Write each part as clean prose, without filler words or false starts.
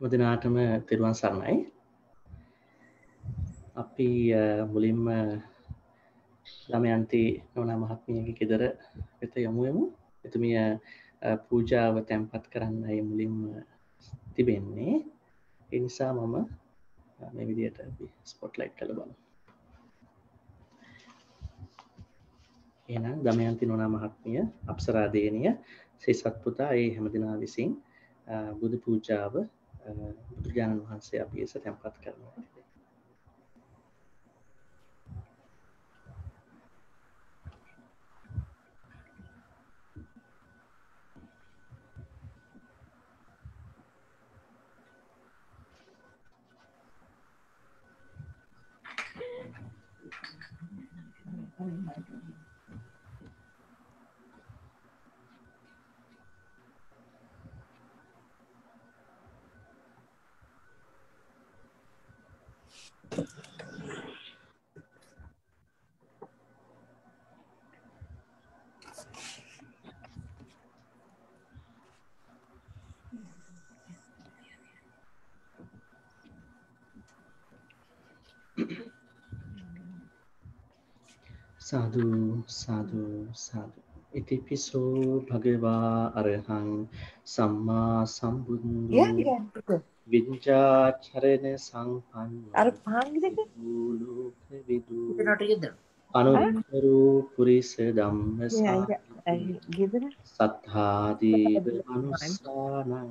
හැමදිනාටම තෙරුවන් සරණයි. අපි මුලින්ම දමයන්ති නෝනා මහත්මියගේ ගෙදර වෙත යමු. එතුමිය පූජාව තැන්පත් කරන්නයි මුලින්ම තිබෙන්නේ. ඒ නිසා මම මේ විදියට අපි ස්පොට්ලයිට් කරලා බලමු. එහෙනම් දමයන්ති නෝනා මහත්මිය, අප්සරා දේනිය, ශ්‍රී සත්පුතා ඒ හැමදිනා විසින් බුදු පූජාව බුදුරජාණන් වහන්සේ අපි එස තැන්පත් කරනවා. साधु साधु साधु इतिपिसो भगवा अरहं सम्मा संबुद्धो विद्याचरण संपन्नो विदु अनुत्तरो पुरिस धम्मसारथि सत्तादीव मनुष्याणां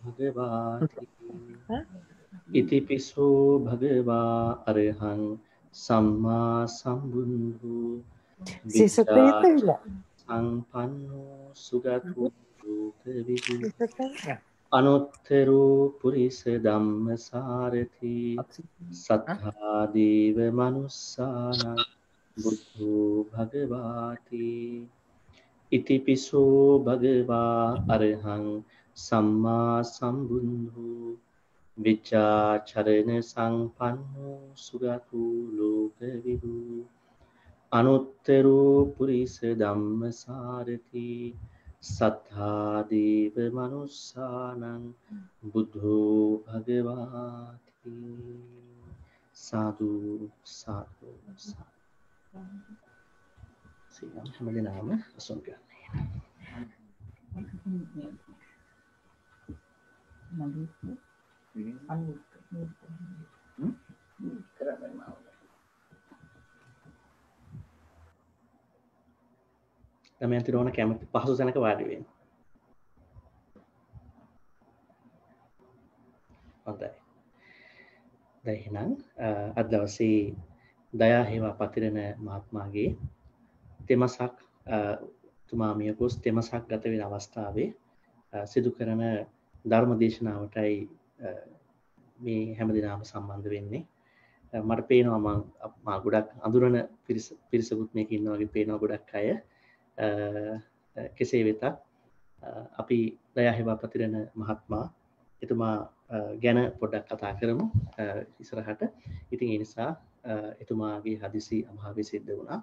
भगवाति इतिपिसो भगवा अरहं सम्मा संबुद्धो संपन्नो सुगतो लोकविदु अनुत्तरो पुरिस धम्मसारथि सत्तादीव मनुष्याणां बुद्धो भगवाति इतिपिसो भगवा अरहं सम्मा संबुद्धो विचाचरण संपन्नो सुगतो लोकविदु अनुत्तरो पुरिस धम्मसारथि सत्तादीव मनुष्याणां बुद्धो भगवाति साधु साधु साधु सियाम හැමදෙනාම අසුන් කරන්නේ දමයන්ති රෝණ කැමති පහසු තැනක වාඩි වෙන්න. හොඳයි. දැන් එහෙනම් අද දවසේ දයා හේවා පතිරණ මහත්මයාගේ තෙමසක් තුමා මිය ගොස් තෙමසක් ගත වෙන අවස්ථාවේ සිදු කරන ධර්ම දේශනාවටයි මේ හැමදෙනාම සම්බන්ධ වෙන්නේ. මට පේනවා මම ගොඩක් අඳුරන පිරිසකුත් මේක ඉන්නවා වගේ පේනවා ගොඩක් අය. කෙසේ වෙතත් අපි දයා හේවා පතිරණ මහත්මයා එතුමා ගැන පොඩ්ඩක් කතා කරමු ඉස්සරහට. ඉතින් ඒ නිසා එතුමාගේ හදිසි අභාවය සිද්ධ වුණා.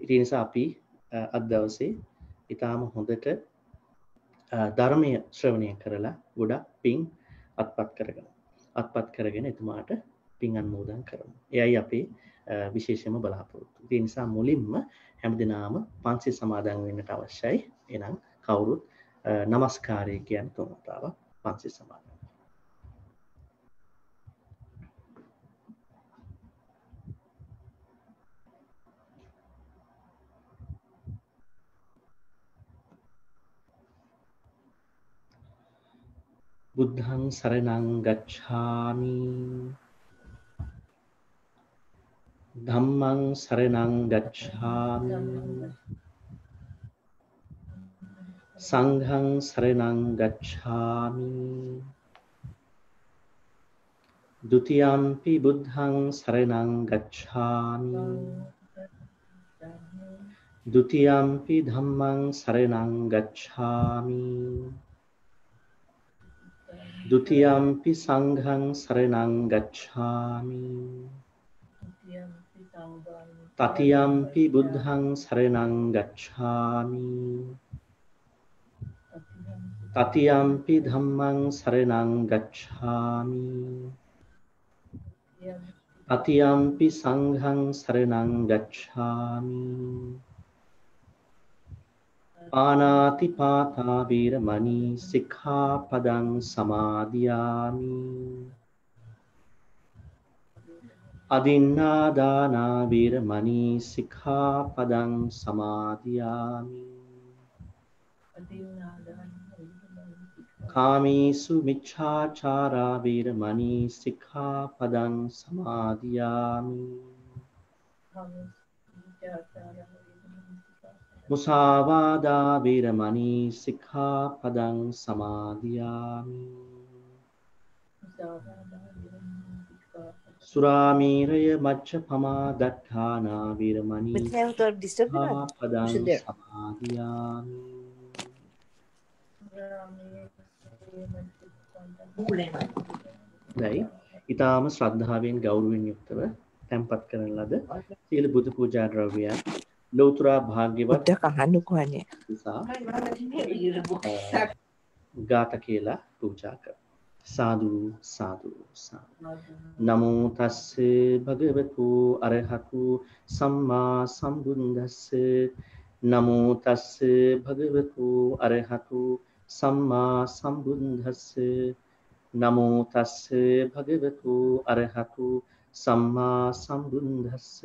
ඒ නිසා අපි අද දවසේ ඊටාම හොඳට ධර්මය ශ්‍රවණය කරලා ගොඩක් පින් අත්පත් කරගෙන එතුමාට පින් අනුමෝදන් කරමු. එයයි අපේ විශේෂම බලාපොරොත්තු. ඒ නිසා මුලින්ම හැමදෙනාම පන්සිල් සමාදන් වෙන්නට අවශ්‍යයි. එහෙනම් කවුරුත් নমස්කාරය කියන තුන් වතාවක් පන්සිල් සමාදන්. බුද්ධං සරණං ගච්ඡාමි ධම්මං සරණං ගච්ඡාමි සංඝං සරණං ගච්ඡාමි ဒုတိယံ පි බුද්ධං සරණං ගච්ඡාමි ဒုတိယံ පි ධම්මං සරණං ගච්ඡාමි ဒုတိယံ පි සංඝං සරණං ගච්ඡාමි တတိယံ පි බුද්ධං සරණං ගච්ඡාමි Tatiyampi dhammang saranang gacchami. Tatiyampi sanghang saranang gacchami. Panati pata viramani sikkhapadang samadhiyami. Adinnādāna viramani sikkhapadang samadhiyami. Kāmesu miccāchārā viramani sikkhapadang samadhiyami. Musāvādā viramani sikkhapadang samadhiyami. Suramīraya majjapamā daṭṭhāna viramani sikkhapadang samadhiyami. දැයි ඊටාම ශ්‍රද්ධාවෙන් ගෞරවයෙන් යුක්තව තැන්පත් කරන ලද සීල බුදු පූජා ද්‍රව්‍යයන් ලෞතර භාග්‍යවත් නිසා ගාත කියලා පූජා කර. සාදු සාදු සාදු. නමෝ තස්ස භගවතු අරහතු සම්මා සම්බුද්දස්ස. නමෝ තස්ස භගවතු අරහතු සම්මා සම්බුද්දස්ස. නමෝ තස්ස භගවතු අරහතු සම්මා සම්බුද්දස්ස.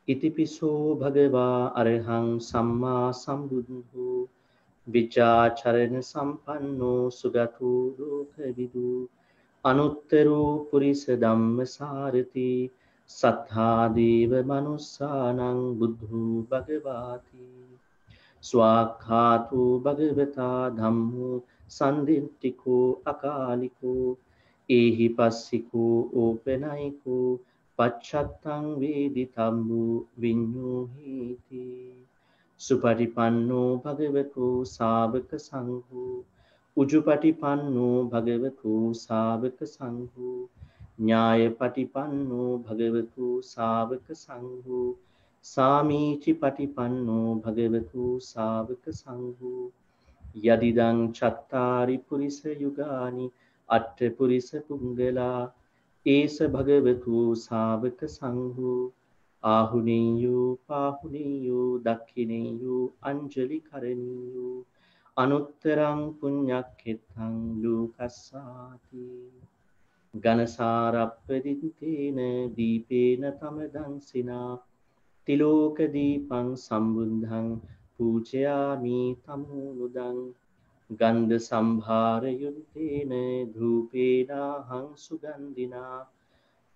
ඉතිපිසෝ භගවා අරහං සම්මා සම්බුද්ධෝ විචාචරණ සම්පන්නෝ සුගතෝ ලෝකවිදු අනුත්තරෝ පුරිස ධම්මසාරති සත්තා දේව මනුස්සානං බුද්ධෝ භගවාති ස්වාක්ඛාතෝ භගවතා ධම්මෝ සන්දිට්ඨිකෝ අකාලිකෝ ඒහි පස්සිකෝ ඕපනයිකෝ පච්චත්තං වේදිතම්බු විඤ්ඤෝහීති සුපටිපන්නෝ භගවතු ශාවක සංඝෝ උජුපටිපන්නෝ භගවතු ශාවක සංඝෝ ඥායපටිපන්නෝ භගවතු ශාවක සංඝෝ සාමීචි පටිපන්නෝ භගවතු ශාවක සංඝෝ යදිදං චත්තාරි පුරිස යුගානි අට්ඨ පුරිස පුංගලා ඒස භගවතු ශාවක සංඝෝ ආහුනේයෝ පාහුනේයෝ දක්ඛිනේයෝ අංජලි කරණීයෝ අනුත්තරං පුඤ්ඤක්ඛෙත්තං ලෝකස්සාති ඝනසාරප්පදිත්තේන දීපේන තමදංසිනා තිලෝක දීපං සම්බුද්ධං පූජයාමි තමුනුදං ගන්ධ සම්භාර යුත්තේන ධූපේනාහං සුගන්ධිනා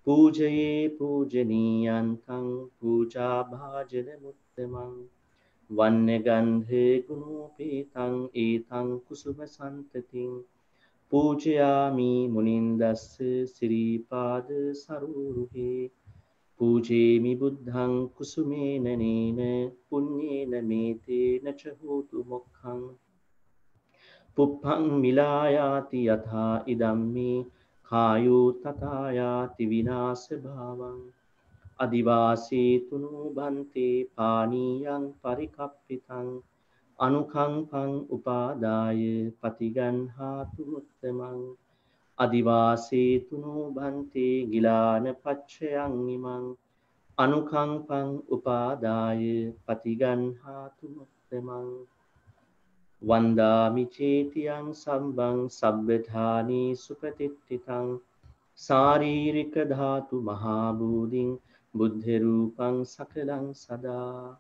පූජයේ පූජනීයන්තං පූජා භාජන මුත්තමං වන්න ගන්ධේ ගුණෝපේතං ඒතං කුසුම සන්තතින් පූජයාමි මුනින්දස්ස සිරීපාද සරුරුහේ පූජේමි බුද්ධං කුසුමේන නේන පුඤ්ඤේන මේතේන ච හෝතු මොක්ඛං පුප්පං මිලායාති යථා ඉදම්මේ කායෝ තථායාති විනාශ භාවං අදිවාසී තුනෝ බන්තේ පානීයං පරිකප්පිතං අනුකම්පං උපාදාය පතිගන්හාතු මුත්තමං අදිවාසී තුනෝ බන්තේ ගිලාන පච්චයං ඉමං අනුකම්පං උපාදාය පතිගන්හාතු මුත්තමං වන්දාමි චේතියං සම්බං සබ්බධානී සුපතිට්ඨිතං සාරීරික ධාතු මහා බෝධින් බුද්ධ රූපං සකලං සදා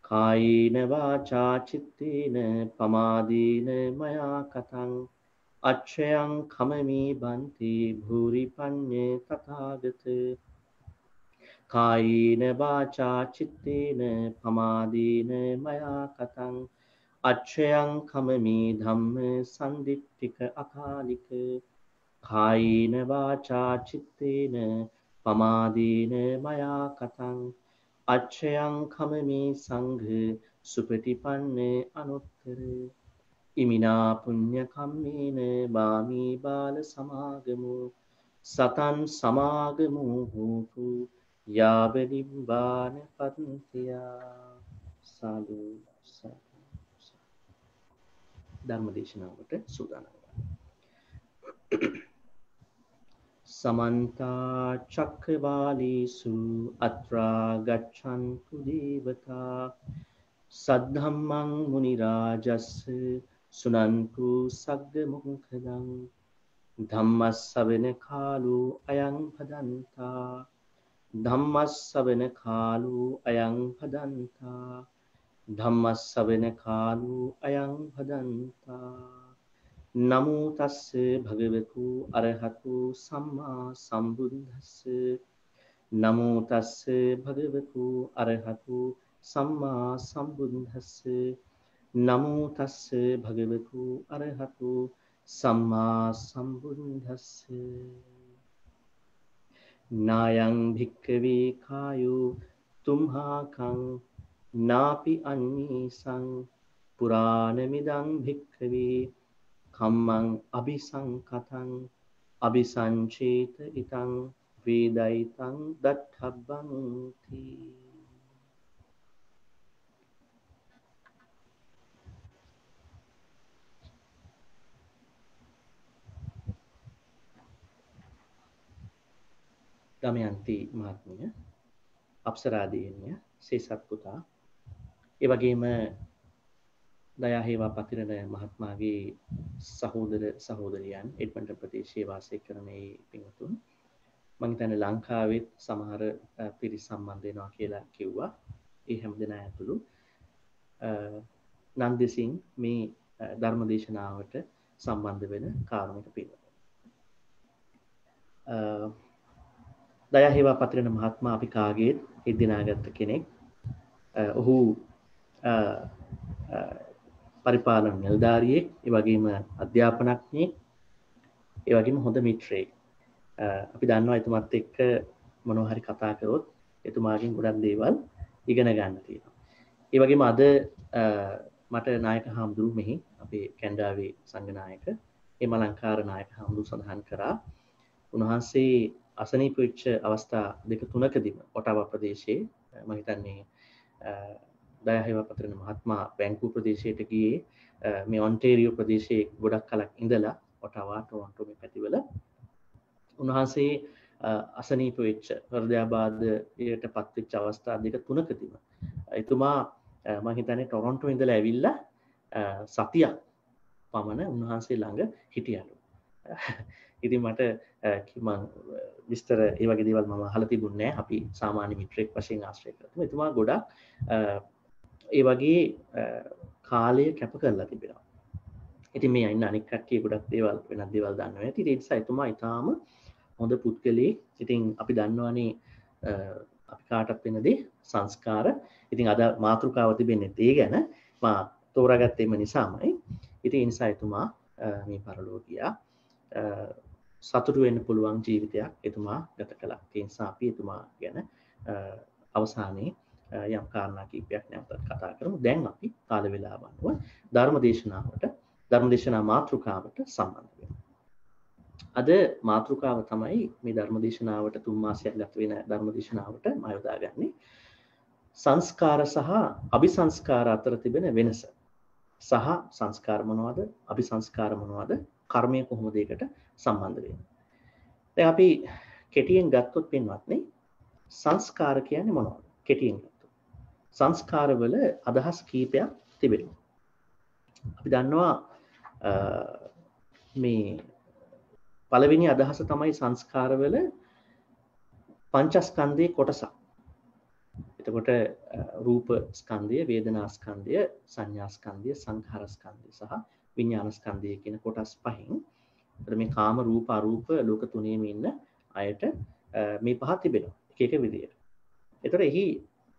කායේන වාචා චිත්තේන පමාදේන මයා කතං අච්ඡයං කමමි බන්ති භූරි පඤ්ඤේ තථාගත කායේන වාචා චිත්තේන පමාදේන මයා කතං අච්ඡයං කමමි ධම්ම සම්දිට්ඨික අකාලික කායේන වාචා චිත්තේන පමාදේන මයා කතං අච්ඡයං කමමි සංඝ සුපටිපන්න අනුත්තර ඉමිනා පුඤ්ඤ කම්මේන බාමි බාල සමාගමු සතං සමාගමු හෝතු යාව නිබ්බාන පත්තියා සාදු සාදු. ධර්ම දේශනාවට සූදානම් වෙනවා. समन्ता चक्रवालेषु अत्रा गच्छन्तु देवता सद्धम्मं मुनिराजस्य सुनन्तु सग्गमुखदं धम्मस्सवेन कालो अयं भदन्ता धम्मस्सवेन कालो अयं भदन्ता धम्मस्सवेन कालो अयं भदन्ता नमो तस्से भगवतु अरहतु सम्मा सम्बुद्धस्से नमो तस्से भगवतु अरहतु सम्मा सम्बुद्धस्से नमो तस्से भगवतु अरहतु सम्मा सम्बुद्धस्से नायं भिक्खवे कायो तुम्हाकं नापि अन्येषां पुराणमिदं भिक्खवे खम्मं अभिसंकतं अभिसंचेत इतं वेदैतं दत्तब्बन्ति दमयन्ती महात्म्य अप्सरादीन्य සේසත්පුතා ඒ වගේම දයාහේවා පතිරණ මහත්මයාගේ සහෝදර සහෝදරියන් එඩ්මන්ටන් ප්‍රදේශයේ වාසය කරන මේ පින්වතුන් මම හිතන්නේ ලංකාවෙත් සමහර පිරිස් සම්බන්ධ වෙනවා කියලා කිව්වා. ඒ හැම දෙනා ඇතුළු නන්දිසිං මේ ධර්ම දේශනාවට සම්බන්ධ වෙන කාරණක පිළිවෙල. දයාහේවා පතිරණ මහත්මයා අපි කාගේත් එක්දිනාගත්ත කෙනෙක්. ඔහු පරිපාලන නිලධාරියෙක්, ඒ වගේම අධ්‍යාපනඥයෙක්, ඒ වගේම හොඳ මිත්‍රයෙක්. අපි දන්නවා එතුමත් එක්ක මොනවා හරි කතා කරොත් එතුමාගෙන් ගොඩක් දේවල් ඉගෙන ගන්න තියෙනවා. ඒ වගේම අද මට නායක හාමුදුරුවෝ මෙහි අපේ කැනඩාවේ සංඝනායක එමලංකාර නායක හාමුදුරුවෝ සඳහන් කරා උන්වහන්සේ අසනීප වෙච්ච අවස්ථා දෙක තුනකදීම ඔටාවා ප්‍රදේශයේ මම හිතන්නේ දයාහේවා පතිරණ මහත්මයා බැංකුව ප්‍රදේශයට ගියේ මේ ඔන්ටේරියෝ ප්‍රදේශයේ ගොඩක් කලක් ඉඳලා ඔටාවා ටොරොන්ටෝ මේ පැතිවල උන්වහන්සේ අසනීප වෙච්ච හෘදයාබාධයට පත්වෙච්ච අවස්ථා දෙක තුනකදීම එතුමා මම හිතන්නේ ටොරොන්ටෝ ඉඳලා ඇවිල්ලා සතියක් පමණ උන්වහන්සේ ළඟ හිටියලු. ඉතින් මට මම විස්තර ඒ වගේ දේවල් මම අහලා තිබුණේ නැහැ. අපි සාමාන්‍ය මිත්‍රෙක් වශයෙන් ආශ්‍රය කරලා එතුමා ගොඩක් ඒ වගේ කාලය කැප කරලා තිබෙනවා. ඉතින් මේ ඉන්න අනික් කට්ටිය ගොඩක් දේවල් වෙනත් දේවල් දන්නවා ඇති. ඒ නිසා එතුමා ඊටාම හොඳ පුද්ගලයෙක්. ඉතින් අපි දන්නවනේ අපි කාටත් වෙන දේ සංස්කාර. ඉතින් අද මාතෘකාව තිබෙන්නේ ඒ ගැන මා තෝරාගත්තේම නිසාමයි. ඉතින් ඒ නිසා එතුමා මේ පරලෝකියා සතුටු වෙන්න පුළුවන් ජීවිතයක් එතුමා ගත කළා. ඒ නිසා අපි එතුමා ගැන අවසානයේ යම් කාරණා කිහිපයක් නැවතත් කතා කරමු. දැන් අපි කාල වේලාව අනුව ධර්මදේශනා මාතෘකාවට සම්බන්ධ වෙනවා. අද මාතෘකාව තමයි මේ ධර්මදේශනාවට 3 මාසයක් ගත වෙන ධර්මදේශනාවට මම යොදාගන්නේ සංස්කාර සහ අபிසංස්කාර අතර තිබෙන වෙනස. සහ සංස්කාර මොනවද? අபிසංස්කාර මොනවද? කර්මය කොහොමද ඒකට සම්බන්ධ වෙන්නේ? දැන් අපි කෙටියෙන් ගත්තොත් පින්වත්නි සංස්කාර කියන්නේ මොනවද? කෙටියෙන් ගත්තොත් සංස්කාරවල අදහස් කීපයක් තිබෙනවා. අපි දන්නවා මේ පළවෙනි අදහස තමයි සංස්කාරවල පංචස්කන්ධයේ කොටසක්. එතකොට රූප ස්කන්ධය, වේදනා ස්කන්ධය, සංඥා ස්කන්ධය, සංඛාර ස්කන්ධය සහ විඥාන ස්කන්ධය කියන කොටස් පහෙන් මේ කාම රූප අරූප ලෝක තුනේම ඉන්න අයට මේ පහ තිබෙනවා එක එක විදියට. එතකොට එහි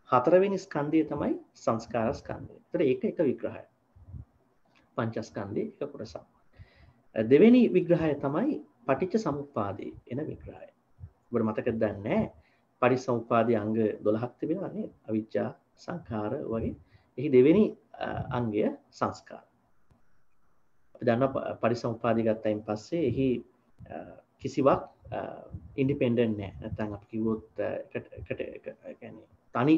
හතරවෙනි ස්කන්ධය තමයි සංස්කාර ස්කන්ධය. එතකොට ඒක එක විග්‍රහයක්. පංචස්කන්ධයේ එක කොටසක්. දෙවෙනි විග්‍රහය තමයි පටිච්ච සමුප්පාදේ එන විග්‍රහය. ඔබට මතකද දන්නේ පටිච්චසමුප්පාදයේ අංග 12ක් තිබෙනවා නේද? අවිජ්ජා, සංඛාර වගේ. එහි දෙවෙනි අංගය සංස්කාර. අපි දන්නවා පටිච්චසමුප්පාදය ගත්තයින් පස්සේ එහි කිසිවක් ඉන්ඩිපෙන්ඩන්ට් නැහැ. නැත්නම් අපි කිව්වොත් කියන්නේ තනි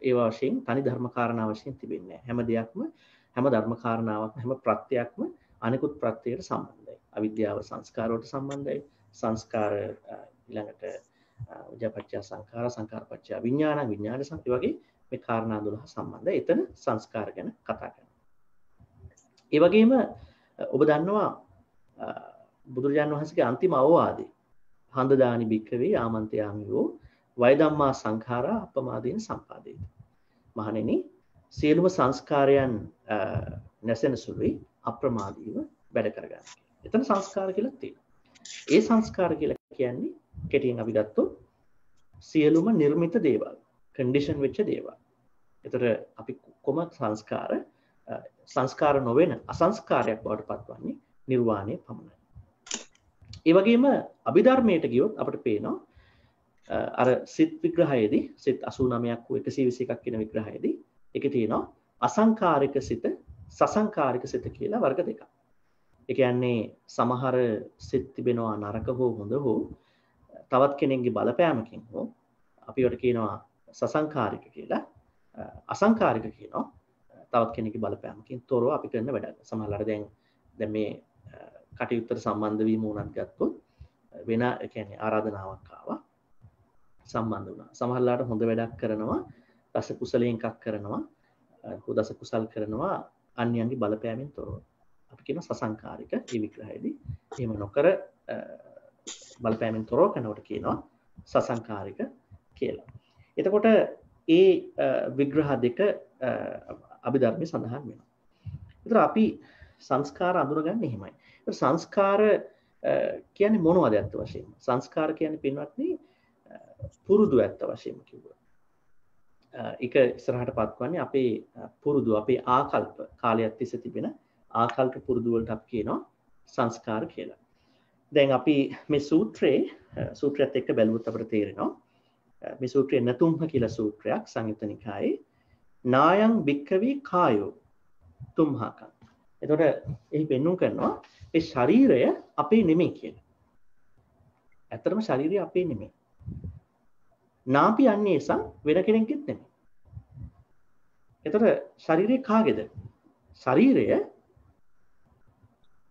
ඒවා වශයෙන් තනි ධර්ම කාරණා වශයෙන් තිබෙන්නේ නැහැ. හැම දෙයක්ම හැම ධර්ම කාරණාවක්ම හැම ප්‍රත්‍යයක්ම අනිකුත් ප්‍රත්‍යයට සම්බන්ධයි. අවිද්‍යාව සංස්කාරවලට සම්බන්ධයි. සංස්කාර ඊළඟට විජාපච්චය සංඛාර සංඛාරපච්චය විඥාන විඥාන සංඛාර වගේ මේ කාරණා 12 සම්බන්ධයි. එතන සංස්කාර ගැන කතා කරනවා. ඒ වගේම ඔබ දන්නවා බුදුරජාණන් වහන්සේගේ අන්තිම අවවාදේ හන්දදානි භික්ඛවේ ආමන්ත්‍යාමියෝ වය ධම්මා සංඛාරා අපමාදීන සම්පාදේති. මහණෙනි සියලුම සංස්කාරයන් නැසෙන සුළුයි අප්‍රමාදීව වැඩ කරගන්න. එතන සංස්කාර කියලා තියෙනවා. ඒ සංස්කාර කියලා කියන්නේ කෙටියෙන් අපි ගත්තොත් සියලුම නිර්මිත දේවල්, කන්ඩිෂන් වෙච්ච දේවල්. ඒතර අපි කොම සංස්කාර නොවන අසංස්කාරයක් බවට පත්වන්නේ නිර්වාණය පමණයි. ඒ වගේම අභිධර්මයට ගියොත් අපිට පේනවා අර සිත් විග්‍රහයේදී සිත් 89ක් හෝ 121ක් කියන විග්‍රහයේදී ඒකේ තියෙනවා අසංකාරික සිත, සසංකාරික සිත කියලා වර්ග දෙකක්. ඒ කියන්නේ සමහර සිත් තිබෙනවා නරක හෝ හොඳ හෝ තවත් කෙනෙක්ගේ බලපෑමකින් හෝ අපි ඒකට කියනවා සසංකාරික කියලා. අසංකාරික කියනවා තවත් කෙනෙක්ගේ බලපෑමකින් තොරව අපි කරන වැඩක්. සමහරවිට දැන් මේ කටයුත්තට සම්බන්ධ වීම උනත් ගත්තොත් වෙන ඒ කියන්නේ ආරාධනාවක් ආවා සම්බන්ධ වුණා. සමහරවිට හොඳ වැඩක් කරනවා, දස කුසලයෙන් එකක් කරනවා, දස කුසල් කරනවා අන්‍යයන්ගේ බලපෑමෙන් තොරව. අපි කියන සසංකාරික මේ විග්‍රහයේදී එහෙම නොකර බලපෑමෙන් තොරව කරනකොට කියනවා සසංකාරික කියලා. එතකොට ඒ විග්‍රහ දෙක අභිධර්මයේ සඳහන් වෙනවා. ඒතර අපි සංස්කාර අඳුරගන්නේ එහෙමයි. සංස්කාර කියන්නේ මොනවද ඇත්ත වශයෙන්ම? සංස්කාර කියන්නේ පින්වත්නි පුරුදු ඇත්ත වශයෙන්ම කිව්වොත්. ඒක ඉස්සරහට පත්වන්නේ අපේ පුරුදු, අපේ ආකල්ප, කාලයක් තිස්සේ තිබෙන ආකල්ප පුරුදු වලට අපි කියනවා සංස්කාර කියලා. දැන් අපි මේ සූත්‍රයත් එක්ක බැලුවොත් අපිට තේරෙනවා මේ සූත්‍රයේ නතුම්හ කියලා සූත්‍රයක් සංයුත්ත නිකායේ නායං භික්ඛවේ කායෝ තුම්හකං. එතකොට එහි පෙන්වුම් කරනවා ඒ ශරීරය අපේ නෙමෙයි කියලා. ඇත්තටම ශරීරය අපේ නෙමෙයි. නාපි අන්නේසං වෙන කෙනෙක්ගෙත් නෙමෙයි. එතකොට ශරීරය කාගේද? ශරීරය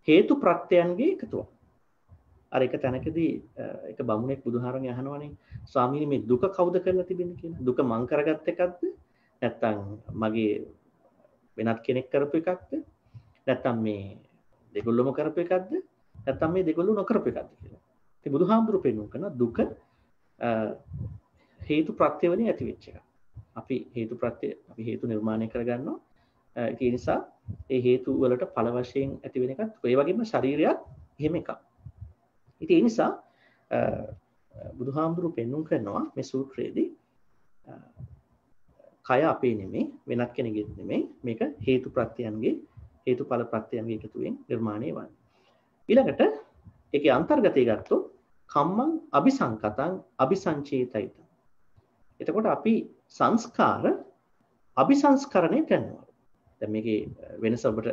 හේතු ප්‍රත්‍යයන්ගේ එකතුවක්. අර එක තැනකදී එක බමුණෙක් බුදුහාරගෙන් අහනවානේ ස්වාමීනි මේ දුක කවුද කරලා තිබෙන්නේ කියලා. දුක මං කරගත් එකක්ද? නැත්තම් මගේ වෙනත් කෙනෙක් කරපු එකක්ද? නැත්තම් මේ දෙගොල්ලොම කරපු එකක්ද? නැත්තම් මේ දෙගොල්ලෝ නොකරපු එකක්ද කියලා. ඉතින් බුදුහාමුදුරු පෙන්වන කරන දුක හේතු ප්‍රත්‍ය වලින් ඇති වෙච්ච එක. අපි හේතු නිර්මාණය කරගන්නවා. ඒ නිසා ඒ හේතු වලට ඵල වශයෙන් ඇති වෙන එකත් ඒ වගේම ශරීරයත් එහෙම එකක්. ඉතින් ඒ නිසා බුදුහාමුදුරු පෙන්වුම් කරනවා මේ සූත්‍රයේදී කය අපේ නෙමෙයි, වෙනත් කෙනෙකුගේ නෙමෙයි, මේක හේතු ප්‍රත්‍යයන්ගේ හේතුඵල ප්‍රත්‍යයන්ගේ එකතුවෙන් නිර්මාණය වන්නේ. ඊළඟට ඒකේ අන්තර්ගතය ගත්තොත් කම්මං අபிසංකතං අபிසංචේතයිත. එතකොට අපි සංස්කාර අபிසංස්කරණය කරනවා. දැන් මේකේ වෙනස ඔබට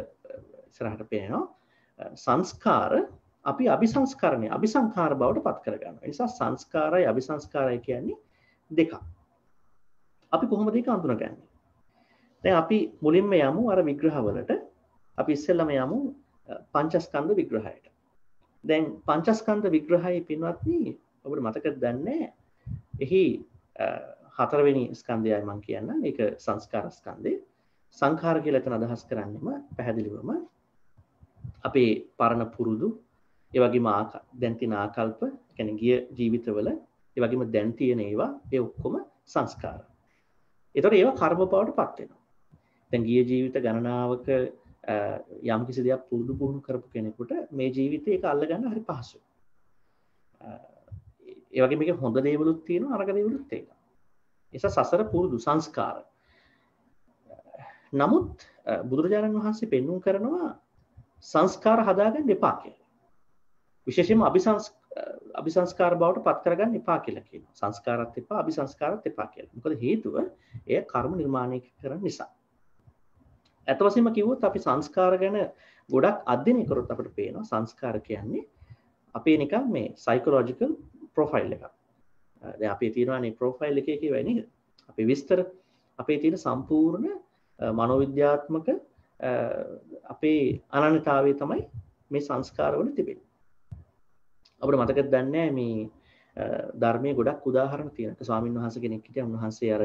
ඉස්සරහට පේනවා. සංස්කාර අපි අபிසංස්කරණය අபிසංඛාර බවට පත් කරගන්නවා. ඒ නිසා සංස්කාරයි අபிසංස්කාරයි කියන්නේ දෙකක්. අපි කොහොමද ඒක අඳුනගන්නේ? දැන් අපි මුලින්ම යමු අර විග්‍රහවලට. අපි ඉස්සෙල්ලම යමු පංචස්කන්ධ විග්‍රහයට. දැන් පංචස්කන්ධ විග්‍රහයේ පින්වත්නි ඔබට මතකද දන්නේ එහි හතරවෙනි ස්කන්ධයයි මම කියන්නම්. ඒක සංස්කාර ස්කන්ධය. සංඛාර කියලා එතන අදහස් කරන්නේම පැහැදිලිවම අපේ පරණ පුරුදු, ඒ වගේම දැන් තියෙන ආකල්ප, කියන්නේ ගිය ජීවිතවල, ඒ වගේම දැන් තියෙන ඒවා ඒ ඔක්කොම සංස්කාර. ඒතකොට ඒවා කර්ම බවට පත් වෙනවා. දැන් ගිය ජීවිත ගණනාවක යම් කිසි දෙයක් පුරුදු පුහුණු කරපු කෙනෙකුට මේ ජීවිතේ ඒක අල්ලගන්න හරි පහසුයි. ඒ වගේම මේකේ හොඳ දේවලුත් තියෙනවා, අරක දේවලුත් තියෙනවා. ඒස සසර පුරුදු සංස්කාර. නමුත් බුදුරජාණන් වහන්සේ පෙන්වුම් කරනවා සංස්කාර හදාගන්න එපා කියලා. විශේෂයෙන්ම අபிසංස්කාර බවට පත් කරගන්න එපා කියලා කියනවා. සංස්කාරات එපා, අபிසංස්කාරات එපා කියලා. මොකද හේතුව එය කර්ම නිර්මාණය කරන නිසා. අත වශයෙන්ම කිව්වොත් අපි සංස්කාර ගැන ගොඩක් අධ්‍යයනය කරොත් අපිට පේනවා සංස්කාර කියන්නේ අපේ නිකන් මේ සයිකොලොජිකල් ප්‍රොෆයිල් එකක්. දැන් අපේ තියෙනවානේ ප්‍රොෆයිල් එකේ කියවයි නේද? අපේ විස්තර අපේ තියෙන සම්පූර්ණ මනෝවිද්‍යාත්මක අපේ අනන්‍යතාවය තමයි මේ සංස්කාරවල තිබෙන්නේ. අපිට මතකද දන්නේ මේ ධර්මයේ ගොඩක් උදාහරණ තියෙනවා. ස්වාමීන් වහන්සේ කෙනෙක් හිටියා. උන්වහන්සේ අර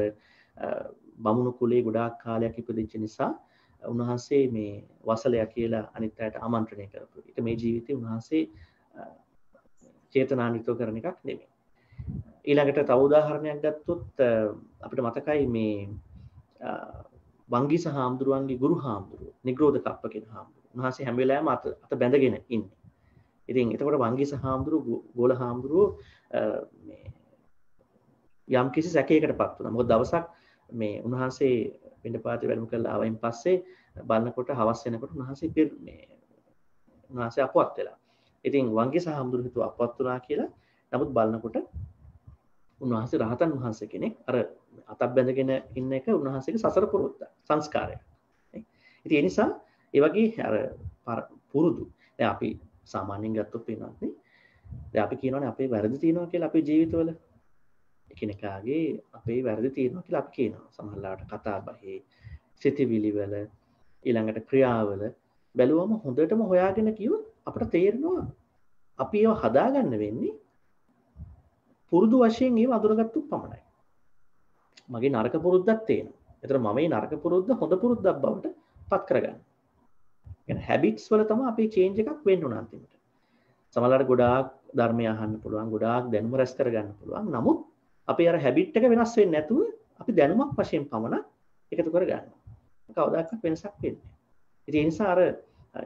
බමුණු කුලේ ගොඩාක් කාලයක් ඉපදිච්ච නිසා උන්වහන්සේ මේ වසලයා කියලා අනිත් අයට ආමන්ත්‍රණය කරපු. ඒක මේ ජීවිතේ උන්වහන්සේ චේතනාන්විතව කරන එකක් නෙමෙයි. ඊළඟට තව උදාහරණයක් ගත්තොත් අපිට මතකයි මේ වංගීස හාමුදුරුවන්ගේ ගුරු හාමුදුරුවෝ නිග්‍රෝධ කප්ප කියන හාමුදුරුවෝ. උන්වහන්සේ හැම වෙලාවෙම අත බැඳගෙන ඉන්නේ. ඉතින් එතකොට වංගීස හාමුදුරුවෝ ගෝල හාමුදුරුවෝ මේ යම් කිසි සැකයකටපත් වුණා. මොකද දවසක් මේ උන්වහන්සේ පින්ඩපාතේ වැඩම කරලා ආවයින් පස්සේ බලනකොට හවස් වෙනකොට උන්වහන්සේ අපවත් වෙලා. ඉතින් වංගීස හාමුදුරුවෝ හිතුවා අපවත් වුණා කියලා. නමුත් බලනකොට උන්වහන්සේ රහතන් වහන්සේ කෙනෙක්. අර අතක් බැඳගෙන ඉන්න එක උන්වහන්සේගේ සසර පුරුද්ද සංස්කාරයක්. ඉතින් ඒ නිසා ඒ වගේ අර පුරුදු. දැන් අපි සාමාන්‍යයෙන් ගත්තොත් වෙනත් නේ. දැන් අපි කියනවානේ අපේ වැරදි තියෙනවා කියලා අපේ ජීවිතවල. එකිනෙකාගේ අපේ වැරදි තියෙනවා කියලා අපි කියනවා. සමහරවිට කතා බහේ, සිතවිලි වල, ඊළඟට ක්‍රියාවල බැලුවම හොඳටම හොයාගෙන කියොත් අපිට තේරෙනවා අපි ඒව හදාගන්න වෙන්නේ පුරුදු වශයෙන් ඒව අඳුරගත්තු පමණයි. මගේ නරක පුරුද්දක් තියෙනවා. ඒතර මම මේ නරක පුරුද්ද හොඳ පුරුද්දක් බවට පත් කරගන්න. يعني හැබිට්ස් වල තමයි අපේ චේන්ජ් එකක් වෙන්න උන අන්තිමට. සමහරවිට ගොඩාක් ධර්මය අහන්න පුළුවන්, ගොඩාක් දැනුම රැස් කරගන්න පුළුවන්. නමුත් අපේ අර හැබිට් එක වෙනස් වෙන්නේ නැතුව අපි දැනුමක් වශයෙන් පමණ එකතු කරගන්නවා. කවදාකවත් වෙනසක් වෙන්නේ නැහැ. ඉතින් ඒ නිසා අර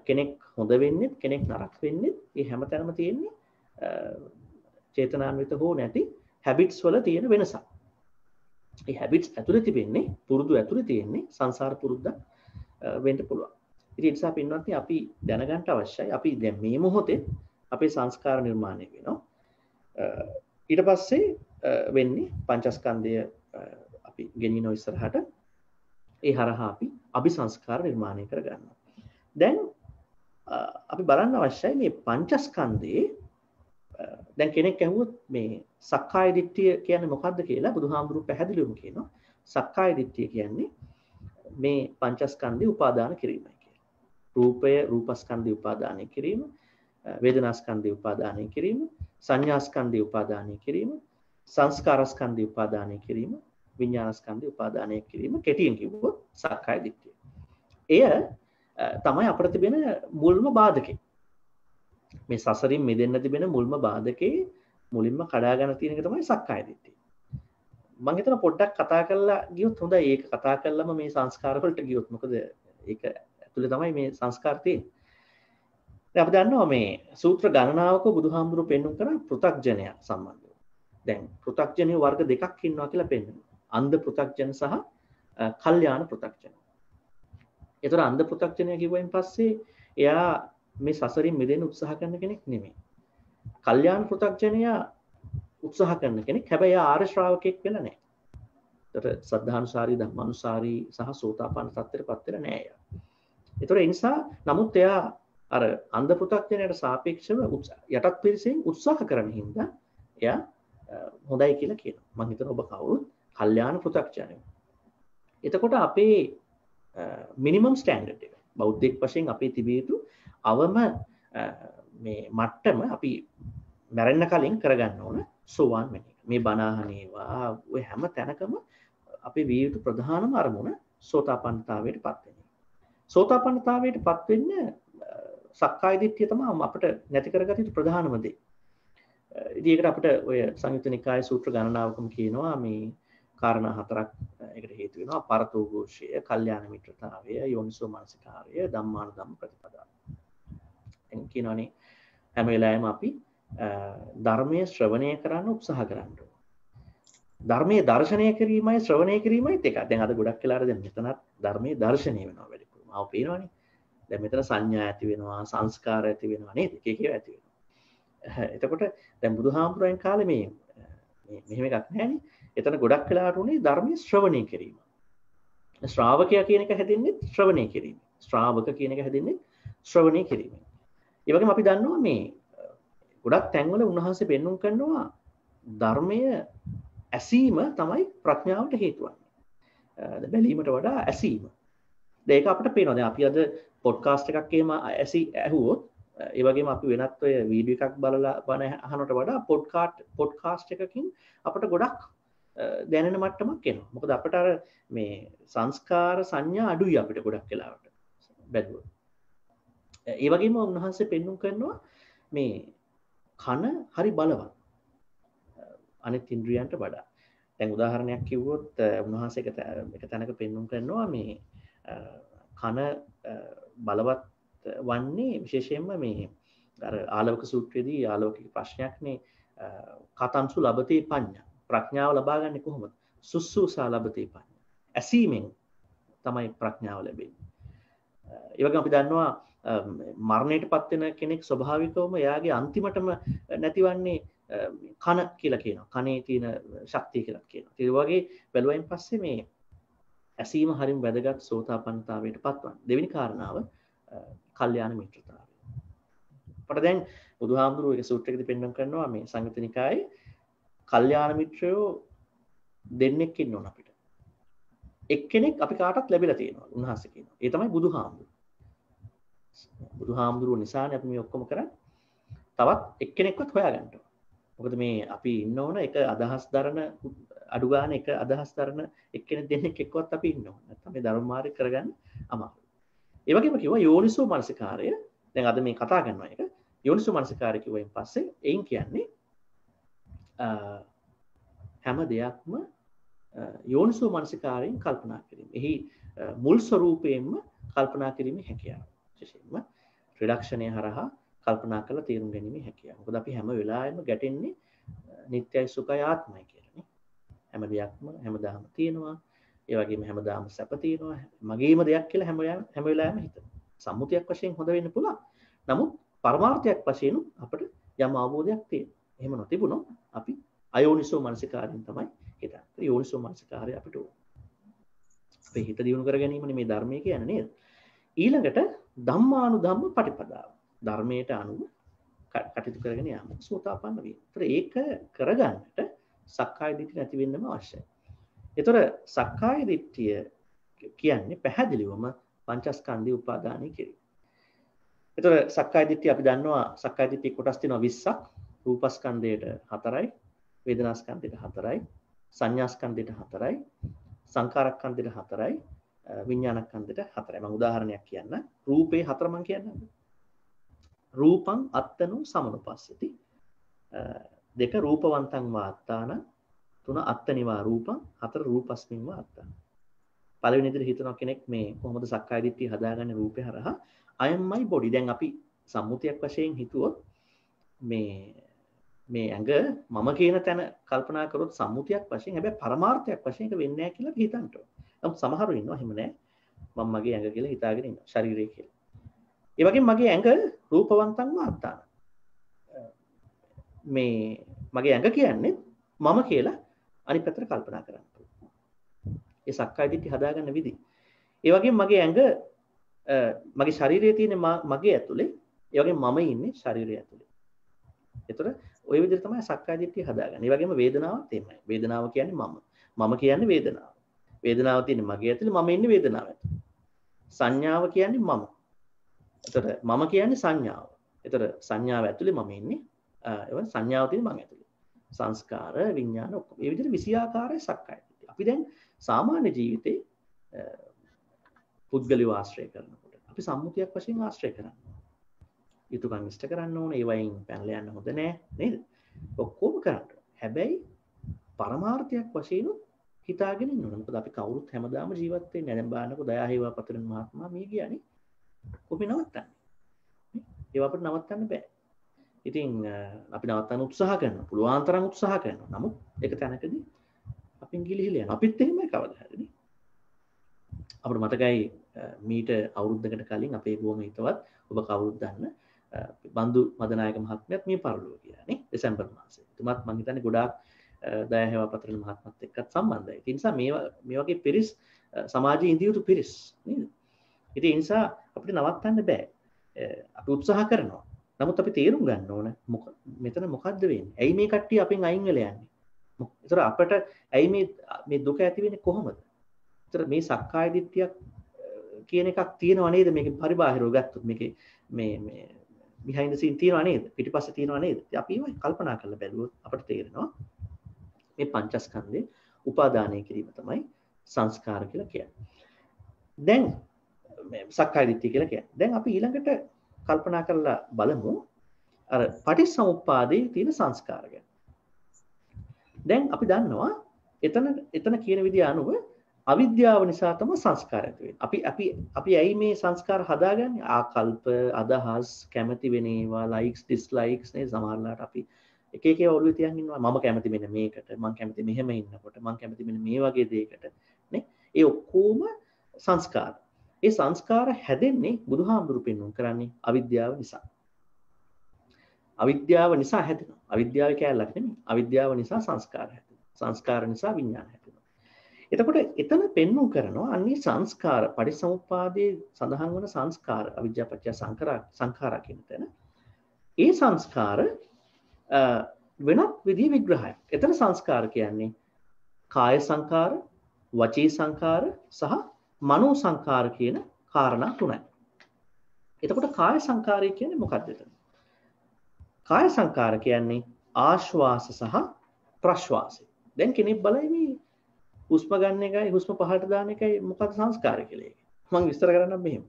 කෙනෙක් හොඳ වෙන්නේ, කෙනෙක් නරක වෙන්නේ, මේ හැමතැනම තියෙන්නේ චේතනාන්විත හෝ නැති හැබිට්ස් වල තියෙන වෙනසක්. මේ හැබිට්ස් ඇතුලේ තිබෙන්නේ පුරුදු ඇතුලේ තියෙන්නේ සංසාර පුරුද්දක් වෙන්න පුළුවන්. ඉතින් ඒ නිසා පින්වත්නි අපි දැනගන්න අවශ්‍යයි අපි දැන් මේ මොහොතේ අපේ සංස්කාර නිර්මාණය වෙනවා. ඊට පස්සේ වෙන්නේ පංචස්කන්ධය අපි ගෙනියන ඉස්සරහට ඒ හරහා අපි අபிසංස්කාර නිර්මාණය කරගන්නවා. දැන් අපි බලන්න අවශ්‍යයි මේ පංචස්කන්ධයේ දැන් කෙනෙක් ඇහුවොත් මේ සක්කාය දිට්ඨිය කියන්නේ මොකක්ද කියලා බුදුහාමුදුරුවෝ පැහැදිලිවම කියනවා. සක්කාය දිට්ඨිය කියන්නේ මේ පංචස්කන්ධය උපාදාන කිරීමයි කියලා. රූපය රූපස්කන්ධය උපාදානය කිරීම, වේදනාස්කන්ධය උපාදානය කිරීම, සංඥාස්කන්ධය උපාදානය කිරීම, සංස්කාරස්කන්ධය උපාදානය කිරීම, විඥානස්කන්ධය උපාදානය කිරීම කෙටියෙන් කිව්වොත් සක්කාය දිට්ඨිය. එය තමයි අපිට තිබෙන මුල්ම බාධකේ. මේ සසරින් මිදෙන්න තිබෙන මුල්ම බාධකේ මුලින්ම කඩා ගන්න තියෙන එක තමයි සක්කාය දිට්ඨිය. මම හිතන පොඩ්ඩක් කතා කරලා ගියොත් හොඳයි. ඒක කතා කළාම මේ සංස්කාර වලට ගියොත් මොකද ඒක ඇතුලේ තමයි මේ සංස්කාර තියෙන්නේ. දැන් අපි දන්නවා මේ සූත්‍ර ගණනාවක බුදුහාමුදුරුවෝ පෙන්වුම් කරා පෘථග්ජනය සම්බන්ධව. දැන් පෘථග්ජනය වර්ග දෙකක් ඉන්නවා කියලා පෙන්වනවා. අන්ධ පෘථග්ජන සහ කල්යාණ පෘථග්ජන. ඒතර අන්ධ පෘථග්ජනය කිව්වයින් පස්සේ එයා මේ සසරින් මිදෙන්න උත්සාහ කරන කෙනෙක් නෙමෙයි. කල්යාණ පෘථග්ජනයා උත්සාහ කරන කෙනෙක්. හැබැයි එයා ආර්ය ශ්‍රාවකෙක් වෙලා නැහැ. ඒතර සද්ධානුසාරී, ධම්මානුසාරී සහ සෝතාපන්න තත්ත්වයටපත් වෙලා නැහැ එයා. ඒතර ඒ නිසා නමුත් එයා අර අන්ධ පෘථග්ජනයට සාපේක්ෂව යටත් පිරිසෙන් උත්සාහ කරන හින්දා එයා හොඳයි කියලා කියනවා. මම හිතනවා ඔබ කවුරුත් කල්යාණ පෘථග්ජනයෝ. එතකොට අපේ මිනිමම් ස්ටෑන්ඩඩ් එක බෞද්ධෙක් වශයෙන් අපේ තිබිය යුතු අවම මේ මට්ටම අපි මැරෙන්න කලින් කරගන්න ඕන සෝවාන් වෙන එක. මේ බණ අහන ඒවා ඔය හැම තැනකම අපේ විය යුතු ප්‍රධානම අරමුණ සෝතාපන්නතාවයටපත් වෙන එක. සෝතාපන්නතාවයටපත් වෙන්න සක්කාය දිට්ඨිය තමයි අපිට නැති කරගත යුතු ප්‍රධානම දේ. ඉතින් ඒකට අපිට ඔය සංයුත්ත නිකායේ සූත්‍ර ගණනාවකම කියනවා මේ කාරණා හතරක් ඒකට හේතු වෙනවා. පරතෝഘോഷය, කල්යාණ මිත්‍රතාවය, යෝනිසෝ මනසිකාරය, ධම්මානුධම්ම ප්‍රතිපදාව. එන් කියනවනේ හැම වෙලාවෙම අපි ධර්මයේ ශ්‍රවණය කරන්න උත්සාහ කරන්න ඕනේ. ධර්මයේ දර්ශනය කිරීමයි ශ්‍රවණය කිරීමයි දෙක. දැන් අද ගොඩක් වෙලාවට දැන් මෙතනත් ධර්මයේ දර්ශනය වෙනවා වැඩිපුරම. ආව පේනවනේ. දැන් මෙතන සංඥා ඇති වෙනවා, සංස්කාර ඇති වෙනවා නේද? එක එක ඇති වෙනවා. එතකොට දැන් බුදුහාමුදුරන් කාලේ මේ මෙහෙම එකක් නැහැනේ. එතන ගොඩක් වෙලාවට උනේ ධර්මයේ ශ්‍රවණය කිරීම. ශ්‍රාවකයා කියන එක හැදෙන්නේ ශ්‍රවණය කිරීම. ශ්‍රාවක කියන එක හැදෙන්නේ ශ්‍රවණය කිරීම. ඒ වගේම අපි දන්නවා මේ ගොඩක් තැන්වල උන්වහන්සේ පෙන්වුම් කරනවා ධර්මය ඇසීම තමයි ප්‍රඥාවට හේතු වන්නේ. බැලීමට වඩා ඇසීම. ඒක අපිට පේනවා. දැන් අපි අද පොඩ්කාස්ට් එකක් එහෙම ඇහුවොත් ඒ වගේම අපි වෙනත් ඔය වීඩියෝ එකක් බලලා බණ අහනට වඩා පොඩ්කාස්ට් එකකින් අපිට ගොඩක් දැනෙන මට්ටමක් එනවා. මොකද අපිට අර මේ සංස්කාර සංඥා අඩුයි අපිට ගොඩක් වෙලාවට බැලුවොත්. ඒ වගේම උන්වහන්සේ පෙන්වුම් කරනවා මේ කන හරි බලවත් අනිත් ඉන්ද්‍රියන්ට වඩා. දැන් උදාහරණයක් කිව්වොත් උන්වහන්සේ එක තැනක පෙන්වුම් කරනවා මේ කන බලවත් වන්නේ විශේෂයෙන්ම මේ අර ආලවක සූත්‍රයේදී ආලවකික ප්‍රශ්නයක්නේ කතංසු ලබතේ පඤ්ඤා ප්‍රඥාව ලබාගන්නේ කොහොමද? සුස්සුසා ලබතේ පඤ්ඤා. ඇසීමෙන් තමයි ප්‍රඥාව ලැබෙන්නේ. ඒ වගේම අපි දන්නවා මරණයටපත් වෙන කෙනෙක් ස්වභාවිකවම එයාගේ අන්තිමටම නැතිවන්නේ කන කියලා කියනවා. කනේ තියෙන ශක්තිය කියලා කියනවා. ඒ වගේ බැලුවයින් පස්සේ මේ ඇසීම හරිම වැදගත් සෝතාපන්නතාවයට පත්වන. දෙවෙනි කාරණාව කල්යාණ මිත්‍රතාවය. අපට දැන් බුදුහාමුදුරුවෝ එක සූත්‍රයකදී පෙන්වන්න කරනවා මේ සංයුත්ත නිකායේ කල්යාණ මිත්‍රයෝ දෙන්නෙක් ඉන්න ඕන අපිට. එක්කෙනෙක් අපි කාටත් ලැබිලා තියෙනවා. උන්වහන්සේ කියනවා. ඒ තමයි බුදුහාමුදුරුවෝ. බුදුහාමුදුරුවෝ නිසානේ අපි මේ ඔක්කොම කරන්නේ. තවත් එක්කෙනෙක්වත් හොයාගන්න ඕන. මොකද මේ අපි ඉන්න ඕන එක අදහස් දරන අඩු ගන්න එක අදහස් දරන එක්කෙනෙක් දෙන්නෙක් එක්කවත් අපි ඉන්න ඕන. නැත්නම් මේ ධර්ම මාර්ගය කරගන්න අමාරුයි. ඒ වගේම කිව්වා යෝනිසෝ මනසිකාරය. දැන් අද මේ කතා කරනවා එක යෝනිසෝ මනසිකාරය කිව්වයින් පස්සේ එයින් කියන්නේ හැම දෙයක්ම යෝනිසෝ මනසිකාරයෙන් කල්පනා කිරීම. එහි මුල් ස්වરૂපයෙන්ම කල්පනා කිරීමේ හැකියාව. විශේෂයෙන්ම රිඩක්ෂණය හරහා කල්පනා කරලා තේරුම් ගැනීමේ හැකියාව. මොකද අපි හැම වෙලාවෙම ගැටෙන්නේ නිට්ටයයි සුඛයි ආත්මයි කියලානේ. හැම දෙයක්ම හැමදාම තියෙනවා. ඒ වගේම හැමදාම සැප තියෙනවා. මගේම දෙයක් කියලා හැම වෙලාවෙම හිතනවා. සම්මුතියක් වශයෙන් හොඳ වෙන්න පුළුවන්. නමුත් පරමාර්ථයක් වශයෙන් අපිට යම් අවබෝධයක් තියෙනවා. එහෙම නොතිබුණොත් අපි අයෝනිසෝ මනසිකාරයෙන් තමයි හිතන්නේ. යෝනිසෝ මනසිකාරය අපිට ඕන. අපේ හිත දියුණු කර ගැනීමනේ මේ ධර්මයේ කියන්නේ නේද? ඊළඟට ධම්මානුධම්ම පටිපදාව. ධර්මයට අනුව කටයුතු කරගෙන යාම සෝතාපන්න වීම. ඒක කරගන්නට සක්කාය දිට්ඨිය නැති වෙන්නම අවශ්‍යයි. ඒතර සක්කාය දිට්ඨිය කියන්නේ පැහැදිලිවම පංචස්කන්ධය උපාදානය කිරීම. ඒතර සක්කාය දිට්ඨිය අපි දන්නවා සක්කාය දිට්ඨිය කොටස් තියෙනවා 20ක්. රූපස්කන්ධයට 4යි, වේදනාස්කන්ධයට 4යි, සංඥාස්කන්ධයට 4යි, සංකාරස්කන්ධයට 4යි, විඥානස්කන්ධයට 4යි. මම උදාහරණයක් කියන්න. රූපේ 4 මම කියන්නම්. රූපං අත්තනෝ සමනුපස්සති. 2 රූපවන්තං වාත්තාන, 3 අත්තනිවා රූපං, 4 රූපස්මින් වාත්තාන. පළවෙනි විදිහට හිතනවා කෙනෙක් මේ කොහොමද සක්කාය දිට්ඨිය හදාගන්නේ රූපේ හරහා අයම්මයි බොඩි. දැන් අපි සම්මුතියක් වශයෙන් හිතුවොත් මේ ඇඟ මම කියන තැන කල්පනා කරොත් සම්මුතියක් වශයෙන් හැබැයි පරමාර්ථයක් වශයෙන් ඒක වෙන්නේ නැහැ කියලා අපි හිතන්න ඕන. නමුත් සමහරව ඉන්නවා එහෙම නැහැ. මම මගේ ඇඟ කියලා හිතාගෙන ඉන්නවා ශරීරය කියලා. ඒ වගේම මගේ ඇඟ රූපවන්තං වාත්තාන. මේ මගේ ඇඟ කියන්නේ මම කියලා අනිත් පැත්තට කල්පනා කරන්න. ඒ සක්කාය දිට්ඨිය හදාගන්න විදි. ඒ වගේම මගේ ඇඟ මගේ ශරීරයේ තියෙන මගේ ඇතුලේ ඒ වගේම මම ඉන්නේ ශරීරය ඇතුලේ. ඒතර ওই විදිහට තමයි සක්කාය දිට්ඨිය හදාගන්නේ. ඒ වගේම වේදනාවත් එහෙමයි. වේදනාව කියන්නේ මම කියන්නේ වේදනාව. වේදනාව තියෙන්නේ මගේ ඇතුලේ මම ඉන්නේ වේදනාව ඇතුලේ. සංඥාව කියන්නේ මම. ඒතර මම කියන්නේ සංඥාව. ඒතර සංඥාව ඇතුලේ මම ඉන්නේ. ඒ සංඥාව තියෙන්නේ මම ඇතුලේ. සංස්කාර විඥාන ඔක්කොම. මේ විදිහට 20 ආකාරයේ සක්කාය දිට්ඨිය. අපි දැන් සාමාන්‍ය ජීවිතේ පුද්ගලිකව ආශ්‍රය කරනකොට අපි සම්මුතියක් වශයෙන් ආශ්‍රය කරනවා. යුතුයකම් ඉෂ්ට කරන්න ඕනේ. ඒ වයින් පැනලා යන්න හොඳ නෑ නේද? ඔක්කොම කරන්න. හැබැයි පරමාර්ථයක් වශයෙන් හිතාගෙන ඉන්න ඕනේ. මොකද අපි කවුරුත් හැමදාම ජීවත් වෙන්නේ නැහැ. දැන් බලන්නකෝ දයාහේවා පතරන් මහත්මයා මේ කියන්නේ කොහොම නවත්තන්නේ? ඒව අපිට නවත්තන්න බෑ. ඉතින් අපි නවත්තන්න උත්සාහ කරනවා. පුළුවන් තරම් උත්සාහ කරනවා. නමුත් ඒක තැනකදී අපින් ගිලිහිලා යනවා. අපිත් එහෙමයි කවදා හරි නේ. අපිට මතකයි මීට අවුරුද්දකට කලින් අපේ බොහොම හිතවත් ඔබ කවුරුත් දන්න බන්දු මදනායක මහත්මයාත් මේ පරලෝක ගියා නේ දෙසැම්බර් මාසයේ. එතුමාත් මම හිතන්නේ ගොඩාක් දයාහේවා පතරණ මහත්මයාත් එක්කත් සම්බන්ධයි. ඒ නිසා මේ වගේ පිරිස් සමාජයේ ඉඳී යුතු පිරිස් නේද? ඉතින් ඒ නිසා අපිට නවත්තන්න බෑ. අපි උත්සාහ කරනවා. නමුත් අපි තේරුම් ගන්න ඕන මෙතන මොකද්ද වෙන්නේ? ඇයි මේ කට්ටිය අපෙන් අයින් වෙලා යන්නේ? ඒතර අපට ඇයි මේ දුක ඇති වෙන්නේ කොහොමද? ඒතර මේ සක්කාය දිට්ඨියක් කියන එකක් තියෙනව නේද මේකේ පරිබාහිරව ගත්තොත් මේකේ මේ behind the scene තියෙනව නේද පිටිපස්සේ තියෙනව නේද අපි ඒක කල්පනා කරලා බැලුවොත් අපිට තේරෙනවා මේ පංචස්කන්ධේ උපාදානය කිරීම තමයි සංස්කාර කියලා කියන්නේ. දැන් මේ සක්කාය දිට්ඨිය කියලා කියන්නේ. දැන් අපි ඊළඟට කල්පනා කරලා බලමු අර පටිච්චසමුප්පාදයේ තියෙන සංස්කාර ගැන. දැන් අපි දන්නවා එතන කියන විදිය අනුව අවිද්‍යාව නිසා තමයි සංස්කාර ඇති වෙන්නේ. අපි ඇයි මේ සංස්කාර හදාගන්නේ? ආකල්ප, අදහස්, කැමැති වෙන ඒවා, ලයික්ස්, ඩිස්ලයික්ස් නේ සමහරලාට අපි එක එක ඔළුවේ තියන් ඉන්නවා. මම කැමති මෙන්න මේකට, මම කැමති මෙහෙම ඉන්නකොට, මම කැමති මෙන්න මේ වගේ දෙයකට නේ. ඒ ඔක්කොම සංස්කාර. ඒ සංස්කාර හැදෙන්නේ බුදුහාමුදුරු පෙන්වුම් කරන්නේ අවිද්‍යාව නිසා. අවිද්‍යාව නිසා හැදෙනවා. අවිද්‍යාවේ කැලලක් නෙමෙයි. අවිද්‍යාව නිසා සංස්කාර හැදෙනවා. සංස්කාර නිසා විඥාන හැදෙනවා. එතකොට එතන පෙන්වුම් කරනවා අන්නේ සංස්කාර පටිච්චසමුප්පාදයේ සඳහන් වන සංස්කාර අවිජ්ජා පත්‍ය සංඛාරා කියන තැන ඒ සංස්කාර වෙනත් විදිහ විග්‍රහයක්. එතන සංස්කාර කියන්නේ කාය සංකාර, වචී සංකාර සහ මනෝ සංකාර කියන කාරණා තුනයි. එතකොට කාය සංකාරය කියන්නේ මොකක්ද එතන? කාය සංකාර කියන්නේ ආශ්වාස සහ ප්‍රශ්වාසය. දැන් කෙනෙක් බලයි මේ හුස්ම ගන්න එකයි හුස්ම පහළට දාන එකයි මොකක්ද සංස්කාරය කියලා ඒක. මම විස්තර කරන්නම් මෙහෙම.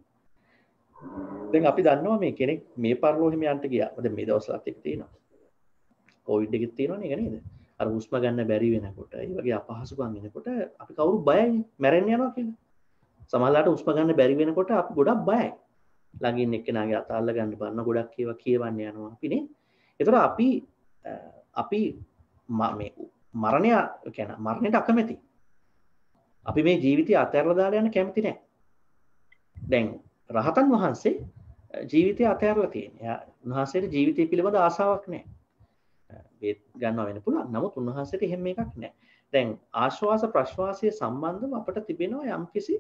දැන් අපි දන්නවා මේ කෙනෙක් මේ පරලෝකෙම යන්න ගියා. දැන් මේ දවස්වලත් එක්ක තියෙනවා. කොවිඩ් එකෙත් තියෙනවනේ ඒක නේද? අර හුස්ම ගන්න බැරි වෙනකොට, ඒ වගේ අපහසුකම් එනකොට අපි කවුරු බයයි මැරෙන්න යනවා කියලා. සමහරවිට හුස්ම ගන්න බැරි වෙනකොට අපි ගොඩක් බයයි. ළඟින් එක්කෙනාගේ අත අල්ල ගන්න බලන ගොඩක් ඒවා කියවන්න යනවා අපිනේ. ඒතර අපි මේ මරණය කියන මරණයට අකමැති. අපි මේ ජීවිතය අතහැරලා දාලා යන්න කැමති නැහැ. දැන් රහතන් වහන්සේ ජීවිතය අතහැරලා තියෙනවා. උන්වහන්සේට ජීවිතය පිළිබඳ ආසාවක් නැහැ. වේත් ගන්නවා වෙන්න පුළුවන්. නමුත් උන්වහන්සේට එහෙම එකක් නැහැ. දැන් ආශ්වාස ප්‍රශ්වාසය සම්බන්ධව අපිට තිබෙනවා යම්කිසි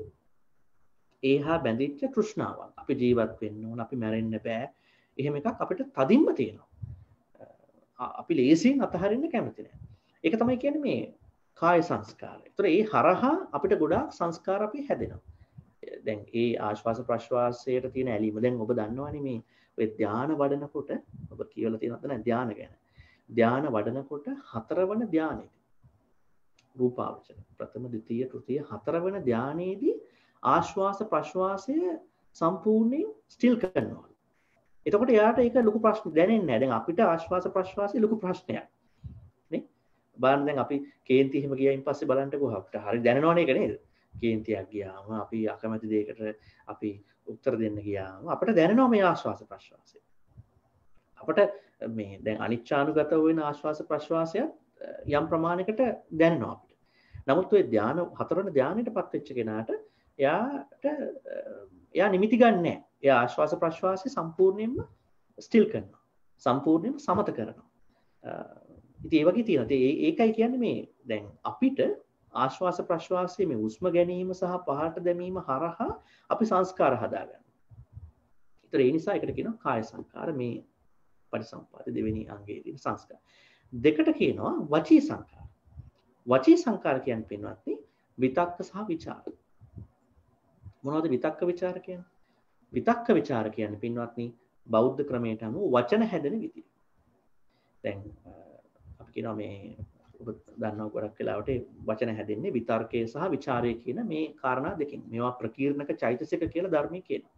ඒහා බැඳිච්ච තෘෂ්ණාවක්. අපි ජීවත් වෙන්න ඕන, අපි මැරෙන්න බෑ. එහෙම එකක් අපිට තදින්ම තියෙනවා. අපි ලේසියෙන් අතහරින්න කැමති නැහැ. ඒක තමයි කියන්නේ මේ කාය සංස්කාරය. ඒතර ඒ හරහා අපිට ගොඩාක් සංස්කාර අපි හැදෙනවා. දැන් ඒ ආශ්වාස ප්‍රශ්වාසයට තියෙන ඇලීම දැන් ඔබ දන්නවනේ මේ ඔය ධාන වඩනකොට ඔබ කියවලා තියෙනවද නැත්නම් ධාන ගැන. ධාන වඩනකොට හතරවන ධානයේදී රූපාවචර ප්‍රථම ද්විතීය තෘතීය හතරවන ධානයේදී ආශ්වාස ප්‍රශ්වාසය සම්පූර්ණයෙන් ස්ටිල් කරනවා. එතකොට යාට ඒක ලොකු ප්‍රශ්න දැනෙන්නේ නැහැ. දැන් අපිට ආශ්වාස ප්‍රශ්වාසය ලොකු ප්‍රශ්නයක්. නේ? බලන්න දැන් අපි කේන්ති එහෙම ගියායින් පස්සේ බලන්නකෝ අපිට හරි දැනෙනවනේ ඒක නේද? කේන්තියක් ගියාම අපි අකමැති දෙයකට අපි උත්තර දෙන්න ගියාම අපිට දැනෙනවා මේ ආශ්වාස ප්‍රශ්වාසය. අපිට මේ දැන් අනිච්චානුගත වෙන ආශ්වාස ප්‍රශ්වාසයත් යම් ප්‍රමාණයකට දැනෙනවා අපිට. නමුත් ඔය ධාන හතරවන ධානයටපත් වෙච්ච කෙනාට එයා නිමිති ගන්නෑ. එයා ආශ්වාස ප්‍රශ්වාසය සම්පූර්ණයෙන්ම ස්ටිල් කරනවා. සම්පූර්ණයෙන්ම සමත කරනවා. ඉතින් ඒ වගේ තියෙනවා. ඒකයි කියන්නේ මේ දැන් අපිට ආශ්වාස ප්‍රශ්වාසයේ මේ හුස්ම ගැනීම සහ පහළට දැමීම හරහා අපි සංස්කාර හදාගන්නවා. ඒතර ඒ නිසා ඒකට කියනවා කාය සංකාර මේ පරිසම්පාද දෙවෙනි අංගයේදී සංස්කාර. දෙකට කියනවා වචී සංකාර. වචී සංකාර කියන්නේ පින්වත්නි විතක්ක සහ විචාර. මොනවද විතක්ක විචාර කියන්නේ? විතක්ක විචාර කියන්නේ පින්වත්නි බෞද්ධ ක්‍රමයට අනුව වචන හැදෙන විදිය. දැන් අපි කියනවා මේ ඔබ දන්නවා ගොඩක් වෙලාවට වචන හැදෙන්නේ විතර්කය සහ විචාරය කියන මේ කාරණා දෙකෙන්. මේවා ප්‍රකීර්ණක චෛතසික කියලා ධර්මයේ කියනවා.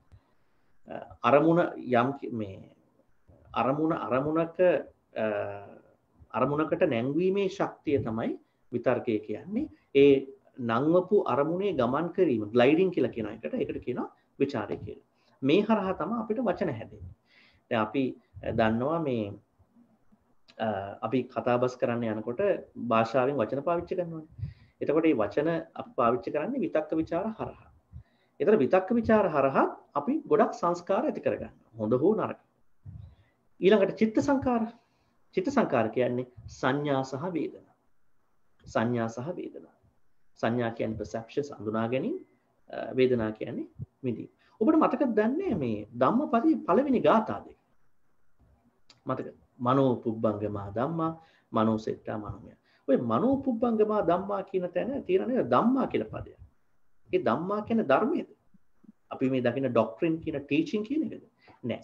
අරමුණකට නැංවීමේ ශක්තිය තමයි විතර්කය කියන්නේ. ඒ නංවපු අරමුණේ ගමන් කිරීම ග්ලයිඩින් කියලා කියන එකට. ඒකට කියනවා විචාරය කියලා. මේ හරහා තමයි අපිට වචන හැදෙන්නේ. දැන් අපි දන්නවා මේ අපි කතාබස් කරන්න යනකොට භාෂාවෙන් වචන පාවිච්චි කරනවානේ. එතකොට මේ වචන අපි පාවිච්චි කරන්නේ විතක්ක ਵਿਚාර හරහා. ඒතර විතක්ක ਵਿਚාර හරහා අපි ගොඩක් සංස්කාර ඇති කරගන්නවා. හොඳ හෝ නරක. ඊළඟට චිත්ත සංකාර. චිත්ත සංකාර කියන්නේ සංඥා සහ වේදනා. සංඥා සහ වේදනා. සංඥා කියන්නේ perceptions අඳුනා ගැනීම. වේදනා කියන්නේ විඳීම. ඔබට මතකද දන්නේ මේ ධම්මපදයේ පළවෙනි ගාථා දෙක? මතකද? මනෝ පුබ්බංගමා ධම්මා මනෝ සෙට්ටා මනෝමය. ඔය මනෝ පුබ්බංගමා ධම්මා කියන තැන තියෙන නේද ධම්මා කියලා පදයක්. ඒ ධම්මා කියන්නේ ධර්මයේද? අපි මේ දකින ඩොක්ට්‍රින් කියන ටීචින් කියන එකද? නෑ.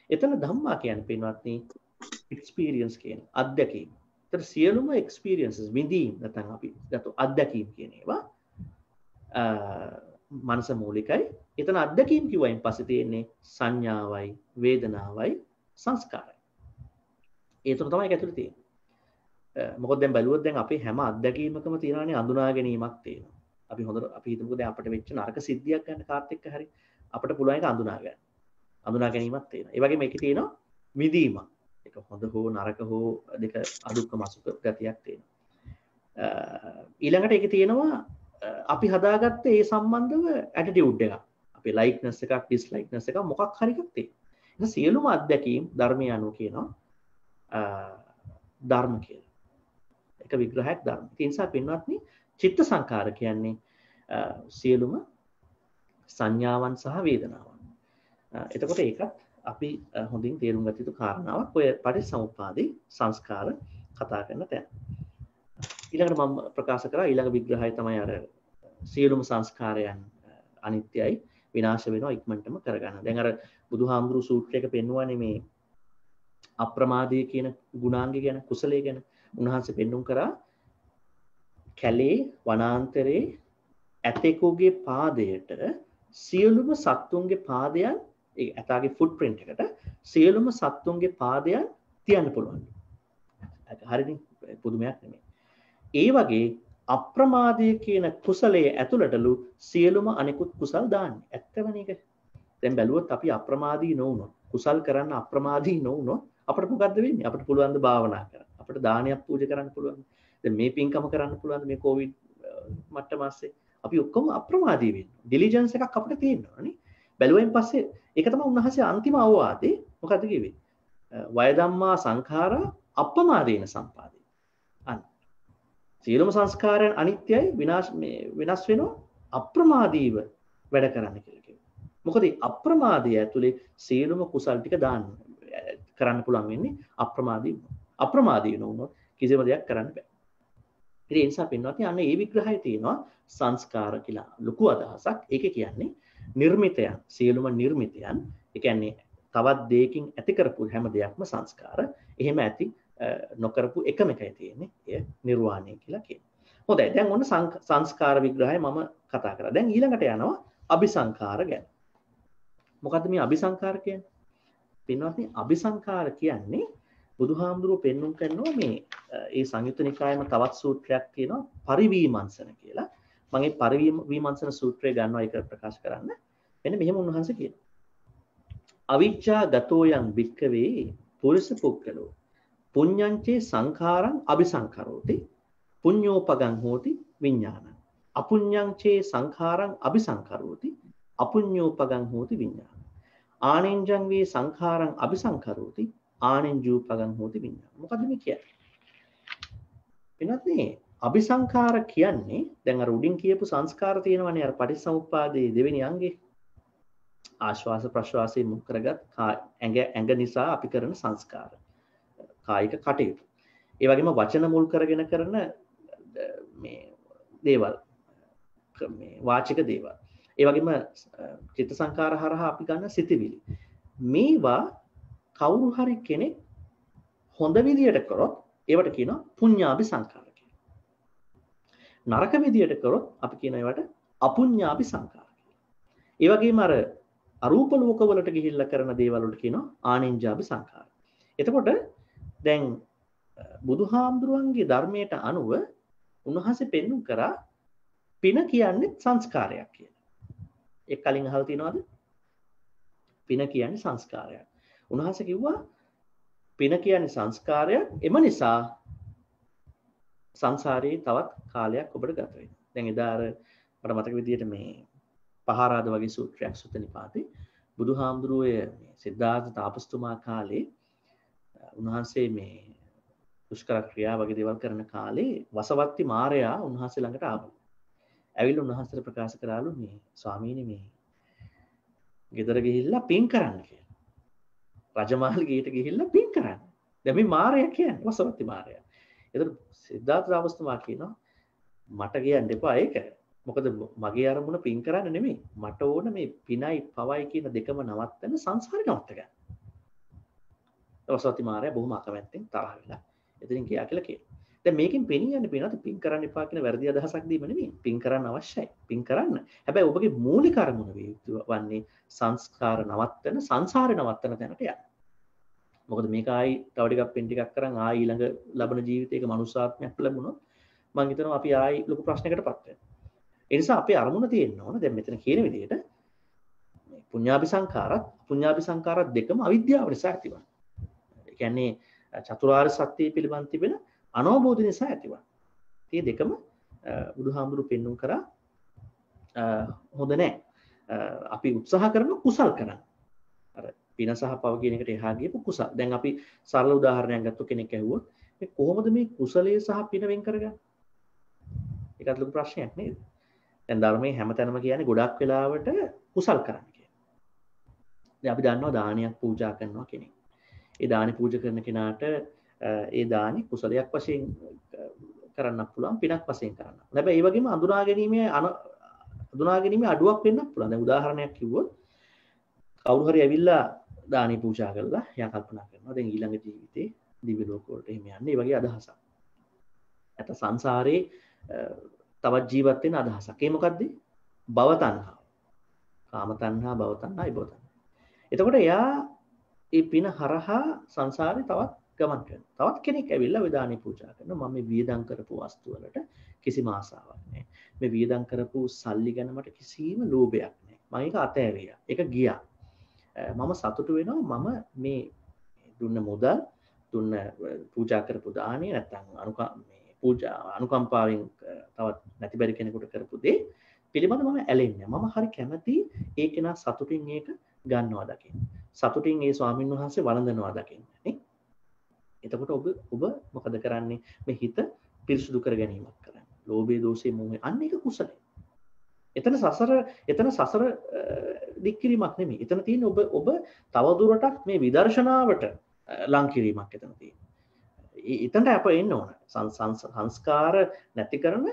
එතන ධම්මා කියන්නේ පින්වත්නි එක්ස්පීරියන්ස් කියන අත්දැකීම්. ඒතර සියලුම එක්ස්පීරියන්සස් විඳීම් නැත්නම් අපි ගත්ත අත්දැකීම් කියන ඒවා මනස මූලිකයි. එතන අත්දැකීම් කිව්වයින් පස්සේ තියෙන්නේ සංඥාවයි, වේදනාවයි, සංස්කාරයි. ඒ තුන තමයි ඒක ඇතුළේ තියෙන්නේ. මොකද දැන් බැලුවොත් දැන් අපේ හැම අත්දැකීමකම තියෙනවානේ අඳුනා ගැනීමක් තියෙනවා. අපි හොඳට අපි හිතමුකෝ දැන් අපිට වෙච්ච නරක සිද්ධියක් ගන්න කාත් එක්ක හරි අපිට පුළුවන් ඒක අඳුනා ගන්න. අඳුනා ගැනීමක් තියෙනවා. ඒ වගේම මේකේ තියෙනවා විදීමක්. ඒක හොඳ හෝ නරක හෝ දෙක අදුක්කම අසුක ගතියක් තියෙනවා. ඊළඟට ඒකේ තියෙනවා අපි හදාගත්ත ඒ සම්බන්ධව ඇටිටියුඩ් එකක්. අපේ ලයික්නස් එකක් ඩිස්ලයික්නස් එකක් මොකක් හරි එකක් තියෙනවා. ඒක සියලුම අත්දැකීම් ධර්මය අනුව කියනවා ධර්ම කියලා. එක විග්‍රහයක් ධර්ම. ඒ නිසා පින්වත්නි චිත්ත සංකාර කියන්නේ සියලුම සංඥාවන් සහ වේදනාවන්. එතකොට ඒකත් අපි හොඳින් තේරුම් ගත යුතු කාරණාවක්. ඔය පටිච්චසමුප්පාදේ සංස්කාර කතා කරන තැන. ඊළඟට මම ප්‍රකාශ කරා ඊළඟ විග්‍රහය තමයි අර සියලුම සංස්කාරයන් අනිත්‍යයි විනාශ වෙනවා ඉක්මනටම කරගන්න. දැන් අර බුදුහාමුදුරු සූත්‍රයක පෙන්වන්නේ මේ අප්‍රමාදී කියන ගුණාංගය ගැන කුසලයේ ගැන උන්වහන්සේ පෙන්눔 කරා කැලේ වනාන්තරේ ඇතෙකුගේ පාදයට සියලුම සත්තුන්ගේ පාදයන් ඒ ඇතාගේ ෆුට්ප්‍රින්ට් එකට සියලුම සත්තුන්ගේ පාදයන් තියන්න පුළුවන්. හරිනේ පුදුමයක් නෙමෙයි. ඒ වගේ අප්‍රමාදී කියන කුසලයේ ඇතුළටලු සියලුම අනිකුත් කුසල් දාන්නේ. ඇත්තමනේ ඒක. දැන් බැලුවොත් අපි අප්‍රමාදී නොවුනොත් කුසල් කරන්න අප්‍රමාදී නොවුනොත් අපිට මොකද්ද වෙන්නේ? අපිට පුළුවන් ද භාවනා කරන්න. අපිට දානයක් පූජා කරන්න පුළුවන්. දැන් මේ පින්කම කරන්න පුළුවන් මේ කොවිඩ් මට්ටම ASCII අපි ඔක්කොම අප්‍රමාදී වෙනවා. ඩිලිජන්ස් එකක් අපිට තියෙනවා නේ. බැලුවෙන් පස්සේ ඒක තමයි උන්වහන්සේ අන්තිම අවවාදේ මොකද්ද කිව්වේ? වය ධම්මා සංඛාරා අප්‍රමාදේන සම්පාදේ. අන්න. සියලුම සංස්කාරයන් අනිත්‍යයි විනාශ වෙනවා අප්‍රමාදීව වැඩ කරන්න කියලා කිව්වා. මොකද අප්‍රමාදය ඇතුලේ සියලුම කුසල් ටික දාන්න කරන්න පුළුවන් වෙන්නේ අප්‍රමාදී නොවුනොත් කිසිම දෙයක් කරන්න බෑ. ඉතින් ඒ නිසා පින්වත්නි අන්න ඒ විග්‍රහය තියෙනවා සංස්කාර කියලා ලොකු අදහසක්. ඒක කියන්නේ නිර්මිතයන් සියලුම නිර්මිතයන්. ඒ කියන්නේ තවත් දෙයකින් ඇති කරපු හැම දෙයක්ම සංස්කාර. එහෙම ඇති නොකරපු එකම එකයි තියෙන්නේ. එය නිර්වාණය කියලා කියනවා. හොඳයි. දැන් ඔන්න සංස්කාර විග්‍රහය මම කතා කරා. දැන් ඊළඟට යනවා අபிසංකාර ගැන. මොකද්ද මේ අபிසංකාර කියන්නේ? පින්වත්නි අபிසංකාර කියන්නේ බුදුහාමුදුරුවෝ පෙන්눔 කරනවා මේ ඒ සංයුත්ත නිකායේම තවත් සූත්‍රයක් තියෙනවා පරිවීමංසන කියලා. මම ඒ පරිවීමංසන සූත්‍රය ගන්නවා ඒක ප්‍රකාශ කරන්න. මෙන්න මෙහෙම උන්වහන්සේ කියනවා. අවිච්ඡා ගතෝ යං භික්ඛවේ පුරිස පුක්ඛලෝ පුඤ්ඤංචේ සංඛාරං අபிසංකරෝති පුඤ්ඤෝපගං හෝති විඥානං අපුඤ්ඤංචේ සංඛාරං අபிසංකරෝති අපුඤ්ඤෝපගං හෝති විඥානං ආනෙන්ජං වේ සංඛාරං අபிසංකරෝති ආනෙන්ජූපගං හෝති විඥානං. මොකද්ද මේ කියන්නේ? එනත් මේ අபிසංකාර කියන්නේ දැන් අර උඩින් කියපු සංස්කාර තියෙනවනේ අර පටිච්චසමුප්පාදයේ දෙවෙනි අංගේ ආශ්වාස ප්‍රශ්වාසයේ මුල් කරගත් ඇඟ නිසා අපි කරන සංස්කාර කායික කටයුතු. ඒ වගේම වචන මුල් කරගෙන කරන මේ දේවල් මේ වාචික දේවල්. ඒ වගේම චිත්ත සංකාර හරහා අපි ගන්න සිතිවිලි. මේවා කවුරු හරි කෙනෙක් හොඳ විදියට කරොත් ඒවට කියනවා පුඤ්ඤාභි සංකාර කියලා. නරක විදියට කරොත් අපි කියන ඒවට අපුඤ්ඤාභි සංකාර කියලා. ඒ වගේම අර අරූප ලෝකවලට ගිහිල්ලා කරන දේවල් වලට කියනවා ආනෙන්ජාභි සංකාර. එතකොට දැන් බුදුහාමුදුරුවන්ගේ ධර්මයට අනුව උන්වහන්සේ පෙන්වු කරා පින කියන්නේ සංස්කාරයක් කියලා. ඒක කලින් අහලා තියෙනවද? පින කියන්නේ සංස්කාරයක්. උන්වහන්සේ කිව්වා පින කියන්නේ සංස්කාරයක්. එම නිසා සංසාරේ තවත් කාලයක් ඔබට ගත වෙනවා. දැන් එදා අර මට මතක විදියට මේ පහාරාද වගේ සූත්‍රයක් සුත්ත නිපාතේ බුදුහාමුදුරුවෝ මේ සිද්ධාර්ථ තාපස්තුමා කාලේ උන්වහන්සේ මේ දුෂ්කර ක්‍රියා වගේ දේවල් කරන කාලේ වසවත්ති මාරයා උන්වහන්සේ ළඟට ආවලු. ඇවිල්ලා උන්වහන්සේට ප්‍රකාශ කරාලු මේ ස්වාමීනි මේ ගෙදර ගිහිල්ලා පින් කරන්න කියලා. රජමාලිගයට ගිහිල්ලා පින් කරන්න. දැන් මේ මාරයා කියන්නේ වසවත්ති මාරයා. ඒතර සිද්ධාර්ථ තාපස්තුමා කියනවා මට කියන්න එපා ඒක. මොකද මගේ අරමුණ පින් කරන්න නෙමෙයි. මට ඕන මේ පිනයි පවයි කියන දෙකම නවත්තන සංසාරේ නවත්ත ගන්න. රසවති මාරයා බොහොම අකමැත්තෙන් තරහ වෙලා එතනින් ගියා කියලා කියනවා. දැන් මේකෙන් පෙනී යන්නේ පිනත් පින් කරන්න එපා කියන වැරදි අදහසක් දීම නෙමෙයි. පින් කරන්න අවශ්‍යයි. පින් කරන්න. හැබැයි ඔබගේ මූලික අරමුණ වන්නේ සංස්කාර නවත්තන සංසාරේ නවත්තන තැනට යන්න. මොකද මේක ආයි තව ටිකක් පින් ටිකක් කරන් ආයි ඊළඟ ලබන ජීවිතයක මනුෂ්‍යාත්මයක් ලැබුණොත් මම හිතනවා අපි ආයි ලොකු ප්‍රශ්නයකටපත් වෙනවා. ඒ නිසා අපේ අරමුණ තියෙන්න ඕන. දැන් මෙතන කියන විදිහට මේ පුඤ්ඤාභි සංඛාරත් දෙකම අවිද්‍යාව නිසා ඇතිවන. ඒ කියන්නේ චතුරාර්ය සත්‍ය පිළිබඳ තිබෙන අනවබෝධ නිසා ඇතිවන. මේ දෙකම බුදුහාමුදුරු පෙන්වුම් කරා හොඳ නැහැ. අපි උත්සාහ කරන කුසල් කරන්න. අර පින සහ පව කියන එකට එහා ගියපු කුසල්. දැන් අපි සරල උදාහරණයක් ගත්තොත් කෙනෙක් ඇහුවොත් මේ කොහොමද මේ කුසලයේ සහ පින වෙන් කරගන්නේ? ඒකත් ලොකු ප්‍රශ්නයක් නේද? දැන් ධර්මයේ හැමතැනම කියන්නේ ගොඩක් වෙලාවට කුසල් කරන්න කියලා. දැන් අපි දන්නවා දානයක් පූජා කරනවා කෙනෙක්. ඒ දානි පූජා කරන කෙනාට ඒ දානි කුසලයක් වශයෙන් කරන්නත් පුළුවන් පිනක් වශයෙන් කරන්න. හැබැයි ඒ වගේම අඳුනා ගැනීමේ අඩුවක් වෙන්නත් පුළුවන්. දැන් උදාහරණයක් කිව්වොත් කවුරු හරි ඇවිල්ලා දානි පූජා කරලා එයා කල්පනා කරනවා දැන් ඊළඟ ජීවිතේ දිව්‍ය ලෝක වලට එහෙම යන්නේ. ඒ වගේ අදහසක්. නැත්නම් සංසාරේ තවත් ජීවත් වෙන අදහසක්. ඒ මොකද්ද? භව තණ්හාව. කාම තණ්හා, භව තණ්හා, විභව තණ්හා. එතකොට එයා ඒ පින හරහා සංසාරේ තවත් ගමන් කරනවා. තවත් කෙනෙක් ඇවිල්ලා වේදානි පූජා කරනවා. මම මේ වියදම් කරපු වස්තු වලට කිසිම ආසාවක් නැහැ. මේ වියදම් කරපු සල්ලි ගැන මට කිසිම ලෝභයක් නැහැ. මම ඒක අතෑරියා. ඒක ගියා. මම සතුටු වෙනවා මම මේ දුන්න මුදල්, දුන්න පූජා කරපු දානේ නැත්නම් අනුකම්පාවෙන් තවත් නැති බැරි කෙනෙකුට කරපු දේ පිළිබඳ මම ඇලෙන්නේ. මම හරි කැමති ඒ කෙනා සතුටින් ඒක ගන්නවා දකින්න. සතුටින් ඒ ස්වාමින් වහන්සේ වළඳනවා දකින්න. නේ? එතකොට ඔබ මොකද කරන්නේ? මේ හිත පිරිසුදු කර ගැනීමක් කරන්නේ. ලෝභය, දෝෂය, මෝහය අන්න ඒක කුසලයි. එතන සසර දික් කිරීමක් නෙමෙයි. එතන තියෙන්නේ ඔබ තවදුරටත් මේ විදර්ශනාවට ලං කිරීමක් එතන තියෙන්නේ. එතනට අප එන්න ඕන. සංස්කාර නැති කරන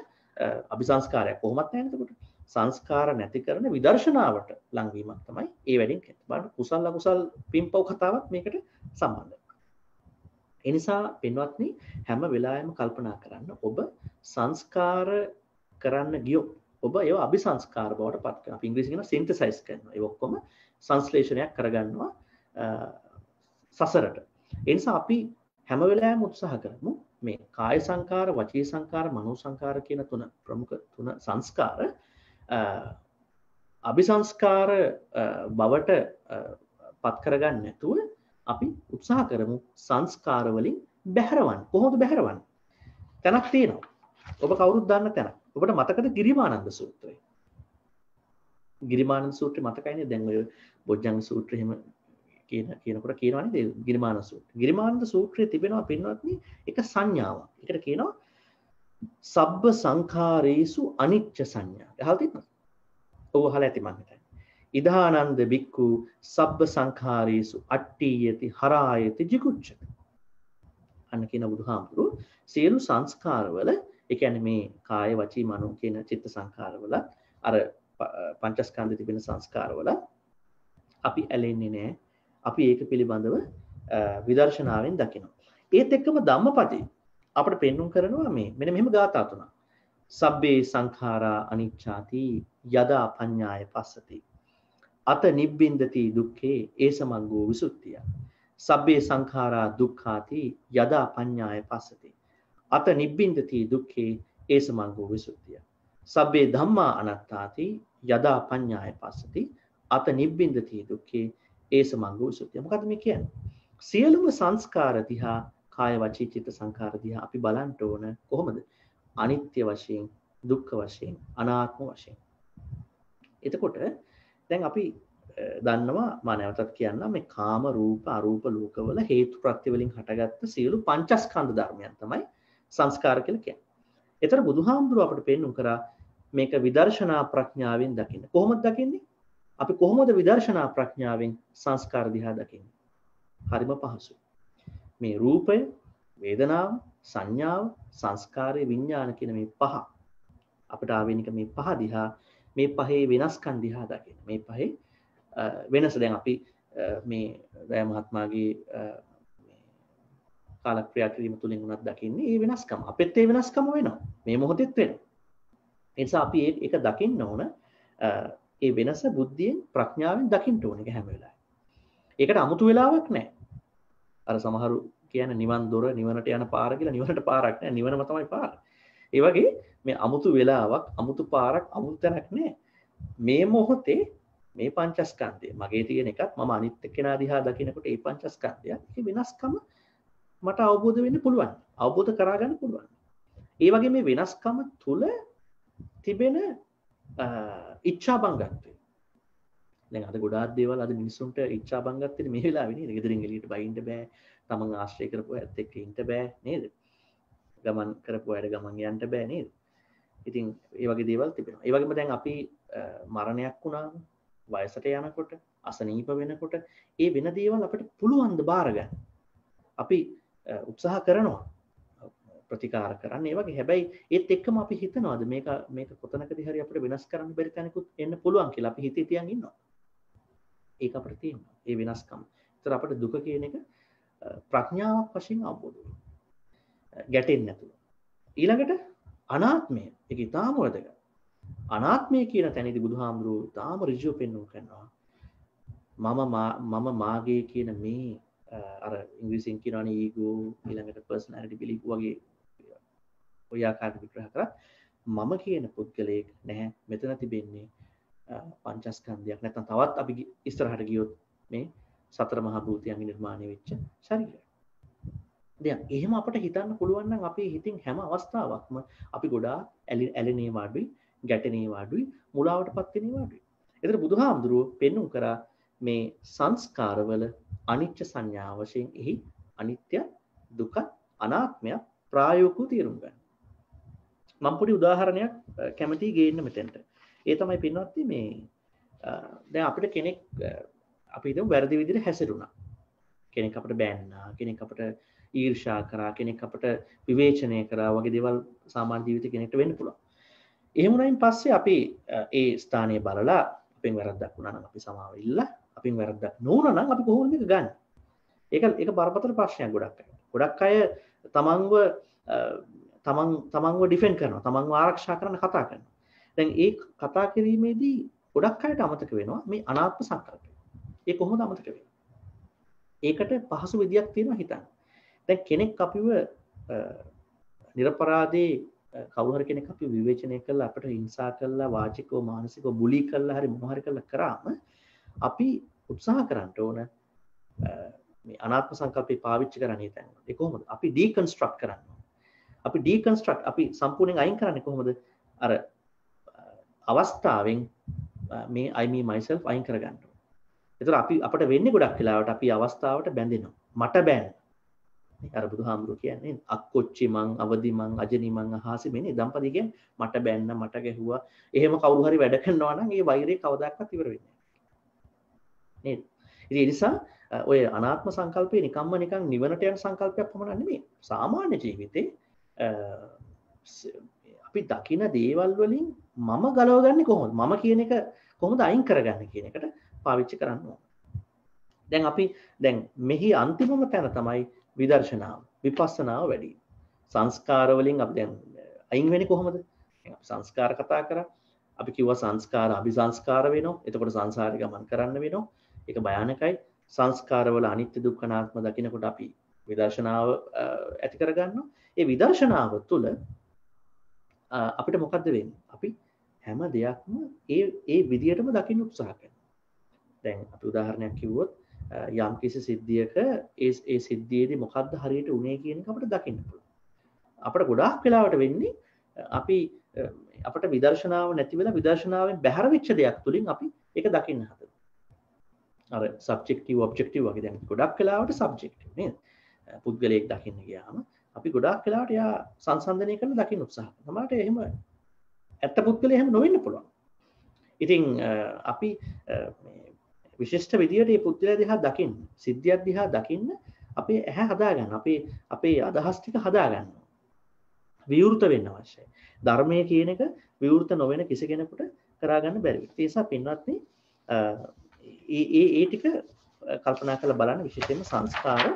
අபிසංස්කාරයක් කොහොමත් නැහැ නේද? සංස්කාර නැති කරන විදර්ශනාවට ලංවීමක් තමයි ඒ වැඩින් කියන්නේ. බලන්න කුසල අකුසල් පින්පව් කතාවක් මේකට සම්බන්ධයි. ඒ නිසා පින්වත්නි හැම වෙලාවෙම කල්පනා කරන්න ඔබ සංස්කාර කරන්න ගියොත් ඔබ ඒව අபிසංස්කාර බවට පත් කරනවා. අපි ඉංග්‍රීසියෙන් කියන සින්තසයිස් කරනවා. ඒ ඔක්කොම සංශ්ලේෂණයක් කරගන්නවා සසරට. ඒ නිසා අපි හැම වෙලාවෙම උත්සාහ කරමු මේ කාය සංකාර, වචී සංකාර, මනෝ සංකාර කියන ප්‍රමුඛ තුන සංස්කාර අபிසංස්කාර බවට පත් කරගන්න නැතුව අපි උත්සාහ කරමු සංස්කාර වලින් බැහැරවන්න. කොහොමද බැහැරවන්නේ? තැනක් තියෙනවා. ඔබ කවුරුත් දන්න තැනක්. ඔබට මතකද ගිරිමානන්ද සූත්‍රය? ගිරිමානන්ද සූත්‍රය මතකයිනේ. දැන් ඔය බොජ්ජංග සූත්‍රය එහෙම කියනකොට කියනවානේ ගිරිමානන්ද සූත්‍රය. ගිරිමානන්ද සූත්‍රයේ තිබෙනවා පින්වත්නි එක සංඥාවක්. ඒකට කියනවා සබ්බ සංඛාරේසු අනිච්ච සංඥා. අහලා තියෙනවද? ඔව් අහලා ඇති මම හිතන්නේ. ඉදානන්ද බික්ඛු සබ්බ සංඛාරේසු අට්ඨියති හරායති jigucchati. අන්න කියන බුදුහාමුදුරුවෝ සියලු සංස්කාරවල ඒ කියන්නේ මේ කාය වචී මනෝ කියන චිත්ත සංඛාරවල අර පංචස්කන්ධ තිබෙන සංස්කාරවල අපි ඇලෙන්නේ නැහැ. අපි ඒක පිළිබඳව විදර්ශනාවෙන් දකිනවා. ඒත් එක්කම ධම්මපදේ අපිට පෙන්눔 කරනවා මේ මෙන්න මෙහෙම ගාථා තුනක්. සබ්බේ සංඛාරා අනිච්ඡාති යදා පඤ්ඤාය පස්සති. අත නිබ්බින්දති දුක්ඛේ ඒසමග්ගෝ විසුද්ධිය. සබ්බේ සංඛාරා දුක්ඛාති යදා පඤ්ඤාය පස්සති. අත නිබ්බින්දති දුක්ඛේ ඒසමග්ගෝ විසුද්ධිය. සබ්බේ ධම්මා අනාත්තාති යදා පඤ්ඤාය පස්සති. අත නිබ්බින්දති දුක්ඛේ ඒසමග්ගෝ විසුද්ධිය. මොකද්ද මේ කියන්නේ? සියලුම සංස්කාර දිහා කාය වචී චිත්ත සංඛාර දිහා අපි බලන්න ඕන කොහොමද? අනිත්‍ය වශයෙන්, දුක්ඛ වශයෙන්, අනාත්ම වශයෙන්. එතකොට දැන් අපි දන්නවා මම නැවතත් කියන්නම් මේ කාම රූප අරූප ලෝකවල හේතු ප්‍රත්‍ය වලින් හටගත්ත සියලු පංචස්කන්ධ ධර්මයන් තමයි සංස්කාර කියලා කියන්නේ. ඒතර බුදුහාමුදුරුවෝ අපිට පෙන්වුම් කරා මේක විදර්ශනා ප්‍රඥාවෙන් දකින්න. කොහොමද දකින්නේ? අපි කොහොමද විදර්ශනා ප්‍රඥාවෙන් සංස්කාර දිහා දකින්නේ? හරිම පහසුයි. මේ රූපය, වේදනාව, සංඥාව, සංස්කාරය, විඥාන කියන මේ පහ අපිට ආවෙනික මේ පහ දිහා මේ පහේ වෙනස්කම් දිහා දකින්න. මේ පහේ වෙනස දැන් අපි මේ දයා මහත්මයාගේ කාලක්‍රියා කිරීම තුලින් උනත් දකින්නේ මේ වෙනස්කම. අපිත් ඒ වෙනස්කම වෙනවා. මේ මොහොතෙත් වෙනවා. ඒ නිසා අපි ඒක දකින්න ඕන. ඒ වෙනස බුද්ධියෙන් ප්‍රඥාවෙන් දකින්න ඕන එක හැම වෙලාවෙම. ඒකට 아무තු වෙලාවක් නැහැ. අර සමහරු කියන්නේ නිවන් දොර නිවනට යන පාර කියලා නිවනට පාරක් නැහැ. නිවනම තමයි පාර. ඒ වගේ මේ 아무තු වෙලාවක් 아무තු පාරක් 아무තු තැනක් නැහැ. මේ මොහොතේ මේ පංචස්කන්ධය මගේ තියෙන එකත් මම අනිත් එක්කෙනා දිහා දකිනකොට ඒ පංචස්කන්ධය ඒ වෙනස්කම මට අවබෝධ වෙන්න පුළුවන්. අවබෝධ කරගන්න පුළුවන්. ඒ වගේ මේ වෙනස්කම තුල තිබෙන ඉච්ඡා බංගත්වය. දැන් අද ගොඩාක් දේවල් අද මිනිස්සුන්ට ඉච්ඡා බංගත්වෙ මේ වෙලාවේ නේද? ගෙදරින් එළියට බහින්න බෑ. තමන් ආශ්‍රය කරපු අයත් එක්ක ඉන්න බෑ නේද? ගමන් කරපු අයට ගමන් යන්න බෑ නේද? ඉතින් ඒ වගේ දේවල් තිබෙනවා. ඒ වගේම දැන් අපි මරණයක් වුණාම වයසට යනකොට අසනීප වෙනකොට ඒ වෙන දේවල් අපිට පුළුවන් ද බාර ගන්න. අපි උත්සාහ කරනවා ප්‍රතිකාර කරන්න. ඒ වගේ හැබැයි ඒත් එක්කම අපි හිතනවාද මේක කොතනකදී හරි අපිට වෙනස් කරන්න බැරි තැනකුත් එන්න පුළුවන් කියලා අපි හිතේ තියන් ඉන්නවා. ඒක අපිට තියෙනවා. ඒ වෙනස්කම. ඒතර අපිට දුක කියන එක ප්‍රඥාවක් වශයෙන් අවබෝධ වෙනවා. ගැටෙන්නේ නැතුව. ඊළඟට අනාත්මය. ඒක ඊටාම වැදගත්. අනාත්මය කියන තැනදී බුදුහාමුදුරුවෝ ඊටාම ඍජුව පෙන්වු කරනවා. මම මාගේ කියන මේ අර ඉංග්‍රීසියෙන් කියනවනේ ඊගෝ ඊළඟට පර්සනැලිටි බිලිෆ් වගේ ඔය ආකාරයට විග්‍රහ කරා. මම කියන පුද්ගලයෙක් නැහැ. මෙතන තිබෙන්නේ පංචස්කන්ධයක්. නැත්නම් තවත් අපි ඉස්සරහට ගියොත් මේ සතර මහා භූතයන්ගේ නිර්මාණය වෙච්ච ශරීරය. දැන් එහෙම අපිට හිතන්න පුළුවන් නම් අපේ හිතින් හැම අවස්ථාවකම අපි ගොඩාක් ඇලෙනේ වාඩුයි, ගැටෙනේ වාඩුයි, මුලාවටපත් වෙනේ වාඩුයි. ඒතර බුදුහාමුදුරුවෝ පෙන්වුම් කරා මේ සංස්කාරවල අනිත්‍ය සංඥා වශයෙන් එහි අනිත්‍ය, දුක, අනාත්මය ප්‍රායෝගිකව තේරුම් ගන්න. මම පොඩි උදාහරණයක් කැමතියි ගේන්න මෙතෙන්ට. ඒ තමයි පින්වත්නි මේ දැන් අපිට කෙනෙක් අපි හිතමු වැරදි විදිහට හැසිරුණා. කෙනෙක් අපිට බෑන්නා, කෙනෙක් අපිට ඊර්ෂ්‍යා කරා, කෙනෙක් අපිට විවේචනය කරා වගේ දේවල් සාමාන්‍ය ජීවිතේ කෙනෙක්ට වෙන්න පුළුවන්. එහෙම වුණායින් පස්සේ අපි ඒ ස්ථානයේ බලලා අපෙන් වැරද්දක් වුණා නම් අපි සමාව ඉල්ලලා, අපෙන් වැරද්දක් නොවුණා නම් අපි කොහොමද මේක ගන්න? ඒක බරපතල ප්‍රශ්නයක් ගොඩක් අය. ගොඩක් අය තමන්ව ඩිෆෙන්ඩ් කරනවා, තමන්ව ආරක්ෂා කරන්න කතා කරනවා. දැන් ඒ කතා කිරීමේදී ගොඩක් අයට අමතක වෙනවා මේ අනාත්ම සංකල්පය. ඒ කොහොමද අමතක වෙන්නේ? ඒකට පහසු විදියක් තියෙනවා හිතන්න. දැන් කෙනෙක් අපිව නිර්පරාදී කවුරු හරි කෙනෙක් අපිව විවේචනය කළා, අපිට හිංසා කළා, වාචිකව මානසිකව බුලි කළා, හරි මොනවා හරි කළා කරාම අපි උත්සාහ කරන්න ඕන මේ අනාත්ම සංකල්පේ පාවිච්චි කරන්නේ දැන්. ඒ කොහොමද? අපි ඩීකන්ස්ට්‍රක්ට් කරනවා. අපි සම්පූර්ණයෙන් අයින් කරන්නේ කොහොමද? අර අවස්ථාවෙන් මේ I me myself අයින් කරගන්න ඕන. ඒතර අපිට වෙන්නේ ගොඩක් වෙලාවට අපි අවස්ථාවට බැඳෙනවා. මට බෑන. අර බුදුහාමුදුරුවෝ කියන්නේ අක්කොච්චි මං අවදි මං අජනි මං අහාසි මෙනේ දම්පති කියන්නේ මට බෑන්න මට ගැහුවා. එහෙම කවුරු හරි වැඩ කරනවා නම් ඒ වෛරය කවදාකවත් ඉවර වෙන්නේ නැහැ. නේද? ඉතින් ඒ නිසා ඔය අනාත්ම සංකල්පේ නිකන් නිවනට යන සංකල්පයක් පමණ නෙමෙයි. සාමාන්‍ය ජීවිතේ අපි දකින දේවල් වලින් මම ගලවගන්නේ කොහොමද? මම කියන එක කොහොමද අයින් කරගන්නේ කියන එකට පාවිච්චි කරන්න ඕන. දැන් මෙහි අන්තිමම තැන තමයි විදර්ශනාව, විපස්සනාව වැඩි. සංස්කාර වලින් අපි දැන් අයින් වෙන්නේ කොහොමද? අපි සංස්කාර කතා කරා. අපි කිව්වා සංස්කාර අபிසංස්කාර වෙනවා. එතකොට සංසාරේ ගමන් කරන්න වෙනවා. ඒක භයානකයි. සංස්කාරවල අනිත්‍ය දුක්ඛ අනාත්ම දකිනකොට අපි විදර්ශනාව ඇති කරගන්නවා. ඒ විදර්ශනාව තුළ අපිට මොකද්ද වෙන්නේ? අපි හැම දෙයක්ම ඒ විදියටම දකින්න උත්සාහ කරනවා. දැන් අපි උදාහරණයක් කිව්වොත් යම් කිසි සිද්ධියක ඒ සිද්ධියේදී මොකද්ද හරියට උනේ කියන එක අපිට දකින්න පුළුවන්. අපිට ගොඩාක් වෙලාවට වෙන්නේ අපිට විදර්ශනාව නැති වෙලා විදර්ශනාවෙන් බැහැර වෙච්ච දෙයක් තුලින් අපි ඒක දකින්න හදනවා. අර සබ්ජෙක්ටිව් ඔබ්ජෙක්ටිව් වගේ දැන් ගොඩක් වෙලාවට සබ්ජෙක්ටිව් නේද? පුද්ගලයෙක් දකින්න ගියාම අපි ගොඩාක් වෙලාවට යා සංසන්දනය කරලා දකින්න උත්සාහ කරනවා. සමහරට එහෙම ඇත්ත පුද්ගලයා එහෙම නොවෙන්න පුළුවන්. ඉතින් අපි විශිෂ්ට විදියට මේ පුද්ගලයා දිහා දකින්න, සිද්ධියක් දිහා දකින්න අපේ ඇහැ හදාගන්න, අපේ අදහස් ටික හදාගන්න. විවෘත වෙන්න අවශ්‍යයි. ධර්මයේ කියන එක විවෘත නොවන කිසි කෙනෙකුට කරා ගන්න බැරි. ඒ නිසා පින්වත්නි ඒ ටික කල්පනා කරලා බලන්න විශේෂයෙන්ම සංස්කාර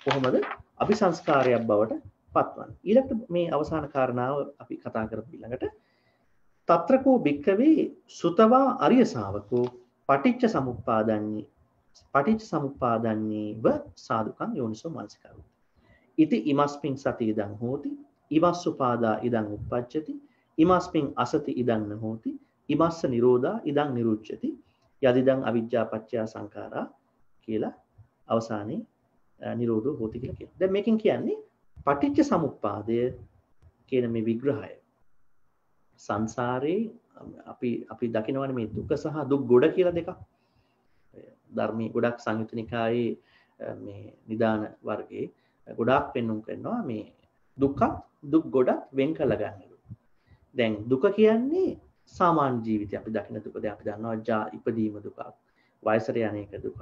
කොහොමද අபிසංස්කාරයක් බවට පත්වන්නේ. ඊළඟට මේ අවසාන කාරණාව අපි කතා කරමු ඊළඟට. తත්‍රකෝ භික්ඛවේ සුතවා අරිය ශාවකෝ පටිච්ච සමුප්පාදන්නේව සාදුකං යෝනිසෝ මනසිකාරෝ. ඉති ඉමස්මින් සති ඉදං හෝති ඉමස්සුපාදා ඉදං උප්පජ්ජති ඉමස්මින් අසති ඉදං න හෝති ඉමස්ස නිරෝධා ඉදං නිරුච්ඡති යදිදං අවිජ්ජා පත්‍ය සංඛාරා කියලා අවසානයේ නිරෝධෝ හෝති කියලා කියනවා. දැන් මේකෙන් කියන්නේ පටිච්ච සමුප්පාදය කියන මේ විග්‍රහය සංසාරේ අපි දකිනවනේ මේ දුක සහ දුක් ගොඩ කියලා දෙකක්. ධර්මයේ ගොඩක් සංයුත්ත නිකායේ මේ නිදාන වර්ගයේ ගොඩාක් පෙන්වුම් කරනවා මේ දුක් ගොඩක් වෙන් කළ ගන්නලු. දැන් දුක කියන්නේ සාමාන්‍ය ජීවිතය අපි දකින දුක. දැන් අපි දන්නවා ඉපදීම දුකක්, වයසට යන එක දුකක්.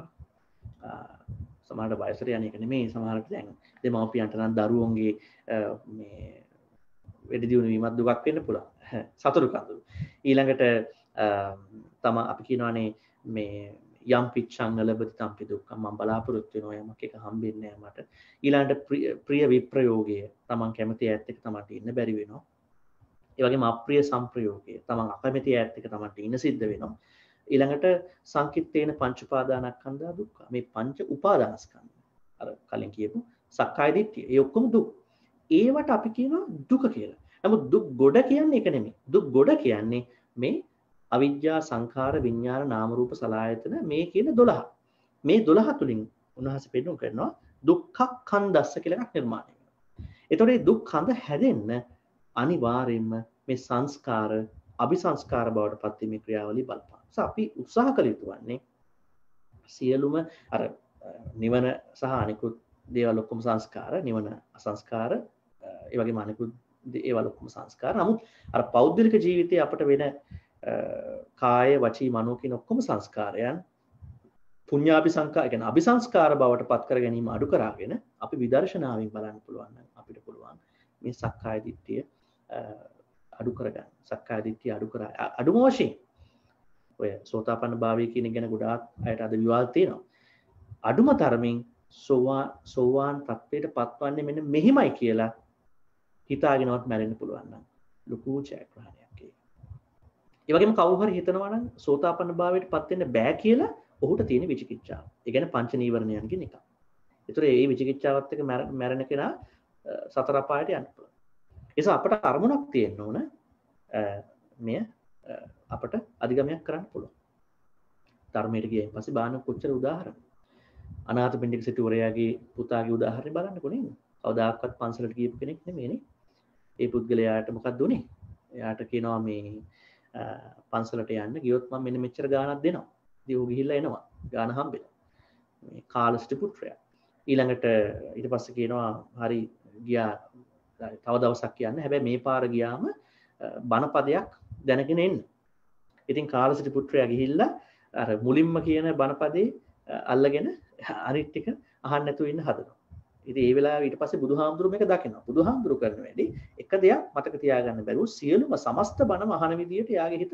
සමහරට වයසට යන එක නෙමෙයි, සමහරට දැන් දෙමව්පියන්ට නම් දරුවන්ගේ මේ වැඩි දියුණු වීමක් දුකක් වෙන්න පුළුවන්. සතුරු කඳුළු. ඊළඟට අපි කියනවානේ මේ යම් පිච්ඡං ලැබති තම්පි දුක්ඛ මම බලාපොරොත්තු වෙනවා යමක් එක හම්බෙන්නේ නැහැ මට. ඊළඟට ප්‍රිය විප්‍රයෝගය තමන් කැමති ඈත් එක්ක තමන්ට ඉන්න බැරි වෙනවා. ඒ වගේම අප්‍රිය සංප්‍රයෝගය තමන් අකමැති ඈත් එක්ක තමන්ට ඉන්න සිද්ධ වෙනවා. ඊළඟට සංකිට්ඨේන පංච උපාදානස්කන්ධා දුක්ඛ. මේ පංච උපාදානස්කන්ධ අර කලින් කියපු සක්කාය දිට්ඨිය. ඒ ඔක්කොම දුක්. ඒවට අපි කියනවා දුක කියලා. නමුත් දුක් ගොඩ කියන්නේ ඒක නෙමෙයි. දුක් ගොඩ කියන්නේ මේ අවිජ්ජා සංඛාර විඥාන නාම රූප සලආයතන මේ කියන 12. මේ 12 තුලින් උන්වහන්සේ පෙන්නු කරනවා දුක්ඛ ඛණ්ඩස්ස කියලා එකක් නිර්මාණය වෙනවා. ඒතකොට මේ දුක් ඛණ්ඩ හැදෙන්න අනිවාර්යයෙන්ම මේ සංස්කාර අபிසංස්කාර බවට පත් වීමේ ක්‍රියාවලිය බලපාන. අපි උත්සාහ කළ යුතු වන්නේ සියලුම අර නිවන සහ අනිකුත් දේවල් ඔක්කොම සංස්කාර, නිවන අසංස්කාර, ඒ වගේම අනිකුත් ඒවල් ඔක්කොම සංස්කාර. නමුත් අර පෞද්ගලික ජීවිතයේ අපිට වෙන කාය වචී මනෝ කියන ඔක්කොම සංස්කාරයන් පුඤ්ඤාපි සංඛා කියන්නේ අபிසංස්කාර බවට පත් කර ගැනීම අඩු කරගෙන අපි විදර්ශනාවෙන් බලන්න පුළුවන් නම් අපිට පුළුවන් මේ සක්කාය දිට්ඨිය අඩු කරගන්න. සක්කාය දිට්ඨිය අඩුම වශයෙන් ඔය සෝතාපන්න භාවය කියන ගැන ගොඩාක් අයට අද විවාද තියෙනවා. අඩුම තරමින් සෝවාන් තත්ත්වයට පත්වන්නේ මෙන්න මෙහිමයි කියලා හිතාගෙනවත් මැරෙන්න පුළුවන් නම් ලොකු ජයග්‍රහණයක් ඒක. ඒ වගේම කවුරු හරි හිතනවා නම් සෝතාපන්න භාවයට පත් වෙන්න බෑ කියලා ඔහුට තියෙන විචිකිච්ඡාව. ඒ කියන්නේ පංච නීවරණයන්ගෙන් එකක්. ඒතර මේ විචිකිච්ඡාවත් එක්ක මැරෙන කෙනා සතර අපායට යන්න පුළුවන්. ඒ නිසා අපට අරමුණක් තියෙන්න ඕන මෙය අපට අධිගමනයක් කරන්න පුළුවන්. ධර්මයට ගියයින් පස්සේ බාන කොච්චර උදාහරණ. අනාථපිණ්ඩික සිටුවරයාගේ පුතාගේ උදාහරණය බලන්නකෝ නේද? කවදාකවත් පන්සලට ගියපු කෙනෙක් නෙමෙයිනේ. ඒ පුද්ගලයාට මොකක්ද උනේ? එයාට කියනවා මේ පන්සලට යන්න ගියොත් මම මෙන්න මෙච්චර ගාණක් දෙනවා. ඉතින් ඌ ගිහිල්ලා එනවා. ගාණ හම්බෙලා. මේ කාලසිට පුත්‍රයා. ඊළඟට ඊට පස්සේ කියනවා හරි ගියා තව දවසක් යන්න. හැබැයි මේ පාර ගියාම බණපදයක් දැනගෙන එන්න. ඉතින් කාලසිට පුත්‍රයා ගිහිල්ලා අර මුලින්ම කියන බණපදේ අල්ලගෙන අනිත් ටික අහන්න නැතුව ඉන්න හදනවා. ඉතින් ඒ වෙලාවේ ඊට පස්සේ බුදුහාමුදුරුවෝ මේක දකිනවා. බුදුහාමුදුරුවෝ කරන වැඩි එක දෙයක් මතක තියාගන්න බැරුව සියලුම සමස්ත බණම අහන විදියට යාගේ හිත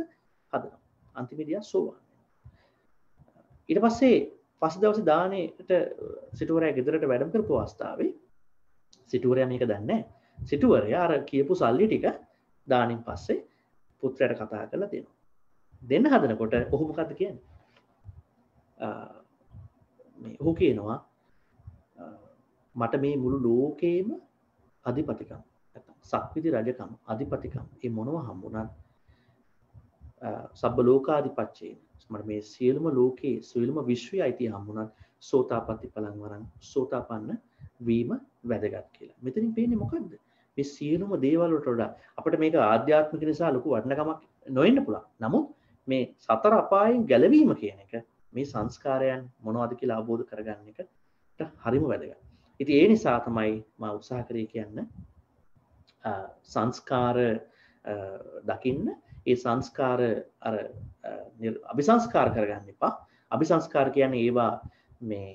හදනවා. අන්තිමේදී සෝවාන්. ඊට පස්සේ දවසේ දානෙට සිටුවරයා ගෙදරට වැඩම කරපු අවස්ථාවේ සිටුවරයා මේක දන්නේ නැහැ. සිටුවරයා අර කියපු සල්ලි ටික දානින් පස්සේ පුත්‍රයාට කතා කරලා දෙනවා. දෙන්න හදනකොට ඔහු මොකද්ද කියන්නේ? ඔහු කියනවා මට මේ මුළු ලෝකේම අධිපතිකම් නැත්නම් සක්විති රජකම් අධිපතිකම් මේ මොනවා හම්බුණත් සබ්බ ලෝකාධිපච්චේන මට මේ සියලුම ලෝකේ සියලුම විශ්වයේ අයිතිය හම්බුණත් සෝතාපට්ටි පලං වරන් සෝතාපන්න වීම වැදගත් කියලා. මෙතනින් පේන්නේ මොකද්ද? මේ සියලුම දේවල් වලට වඩා අපිට මේක ආධ්‍යාත්මික නිසා ලොකු වටිනකමක් නොවෙන්න පුළුවන්. නමුත් මේ සතර අපායෙන් ගැලවීම කියන එක මේ සංස්කාරයන් මොනවද කියලා අවබෝධ කරගන්න එකට හරිම වැදගත්. ඉතින් ඒ නිසා තමයි මම උත්සාහ කරේ කියන්න සංස්කාර දකින්න ඒ සංස්කාර අර අபிසංස්කාර කරගන්න එපා. අபிසංස්කාර කියන්නේ ඒවා මේ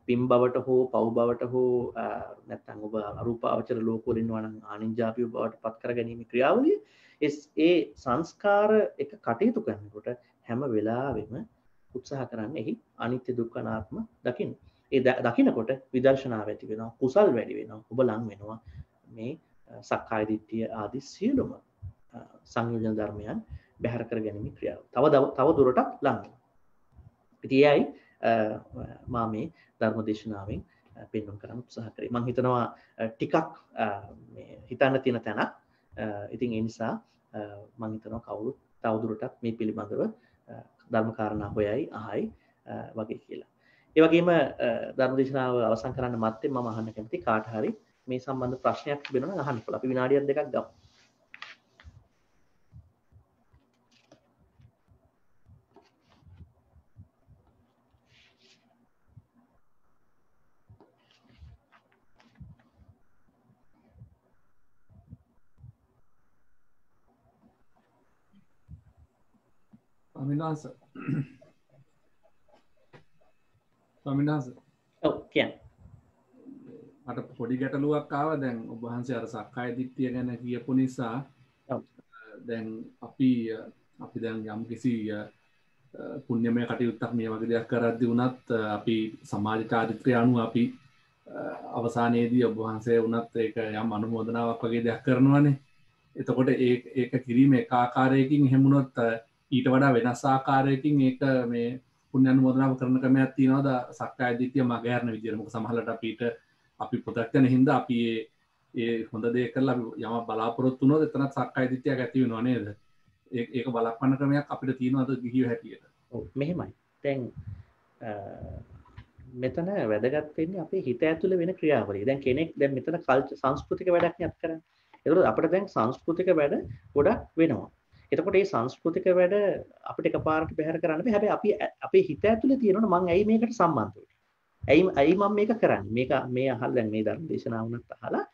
පින් බවට හෝ පව් බවට හෝ නැත්නම් ඔබ අරූපාවචර ලෝකවල ඉන්නවා නම් ආනින්ජාපිය බවට පත් කර ගැනීම ක්‍රියාවලිය ඒ සංස්කාර එක කටයුතු කරනකොට හැම වෙලාවෙම උත්සාහ කරන්න එහි අනිත්‍ය දුක්ඛ අනාත්ම දකින්න. ඒ දකින්නකොට විදර්ශනාව ඇති වෙනවා, කුසල් වැඩි වෙනවා, ඔබ ලං වෙනවා මේ සක්කාය දිට්ඨිය ආදී සියලුම සංයෝජන ධර්මයන් බැහැර කර ගැනීම ක්‍රියාව. තව දුරටත් ලං වෙනවා. ඉතින් එයයි මා මේ ධර්ම දේශනාවෙන් පෙන්වන්න කරන්න උත්සාහ කරේ. මම හිතනවා ටිකක් මේ හිතන්න තියෙන තැනක්. ඉතින් ඒ නිසා මම හිතනවා කවුරුත් තවදුරටත් මේ පිළිබඳව ධර්ම කාරණා හොයයි අහයි වගේ කියලා. ඒ වගේම ධර්ම දේශනාව අවසන් කරන්න මත්තේ මම අහන්න කැමති කාට හරි මේ සම්බන්ධ ප්‍රශ්නයක් තිබෙනවා නම් අහන්න පුළුවන්. අපි විනාඩියක් දෙකක් ගමු. ස්වාමිනාස ඔව් කියන්න. මට පොඩි ගැටලුවක් ආවා. දැන් ඔබ වහන්සේ අර සක්කාය දිට්ඨිය ගැන කියපු නිසා දැන් අපි දැන් යම් කිසි පුණ්‍යමය කටයුත්තක් මේ වගේ දෙයක් කරද්දී වුණත් අපි සමාජ චාරිත්‍රය අනුව අපි අවසානයේදී ඔබ වහන්සේ වුණත් ඒක යම් අනුමೋದනාවක් වගේ දෙයක් කරනවානේ. එතකොට ඒක කිරීම එක ආකාරයකින් එහෙම වුණොත් ඊට වඩා වෙනස් ආකාරයකින් ඒක මේ පුණ්‍ය අනුමෝදනාව කරන ක්‍රමයක් තියෙනවද සක්කාය දිට්ඨිය මගහැරන විදියට? මොකද සමහරවිට අපි ප්‍රත්‍යක්ෂන හින්දා අපි ඒ හොඳ දේ කරලා අපි යම බලාපොරොත්තු වුණොත් එතනත් සක්කාය දිට්ඨියක් ඇති වෙනව නේද? ඒක බලපන්න ක්‍රමයක් අපිට තියෙනවද ගිහිව හැටියට? ඔව් මෙහෙමයි. දැන් මෙතන වැදගත් වෙන්නේ අපේ හිත ඇතුලේ වෙන ක්‍රියාවලිය. දැන් කෙනෙක් දැන් මෙතන සංස්කෘතික වැඩක් නේ කරන්නේ. ඒකෝද අපිට දැන් සංස්කෘතික වැඩ ගොඩක් වෙනවා. එතකොට මේ සංස්කෘතික වැඩ අපිට එකපාරට බැහැර කරන්න බෑ. හැබැයි අපේ හිත ඇතුලේ තියෙනවනේ මම ඇයි මේකට සම්බන්ධ වෙන්නේ? ඇයි මම මේක කරන්නේ? මේ අහලා දැන් මේ ධර්ම දේශනාව වුණත් අහලා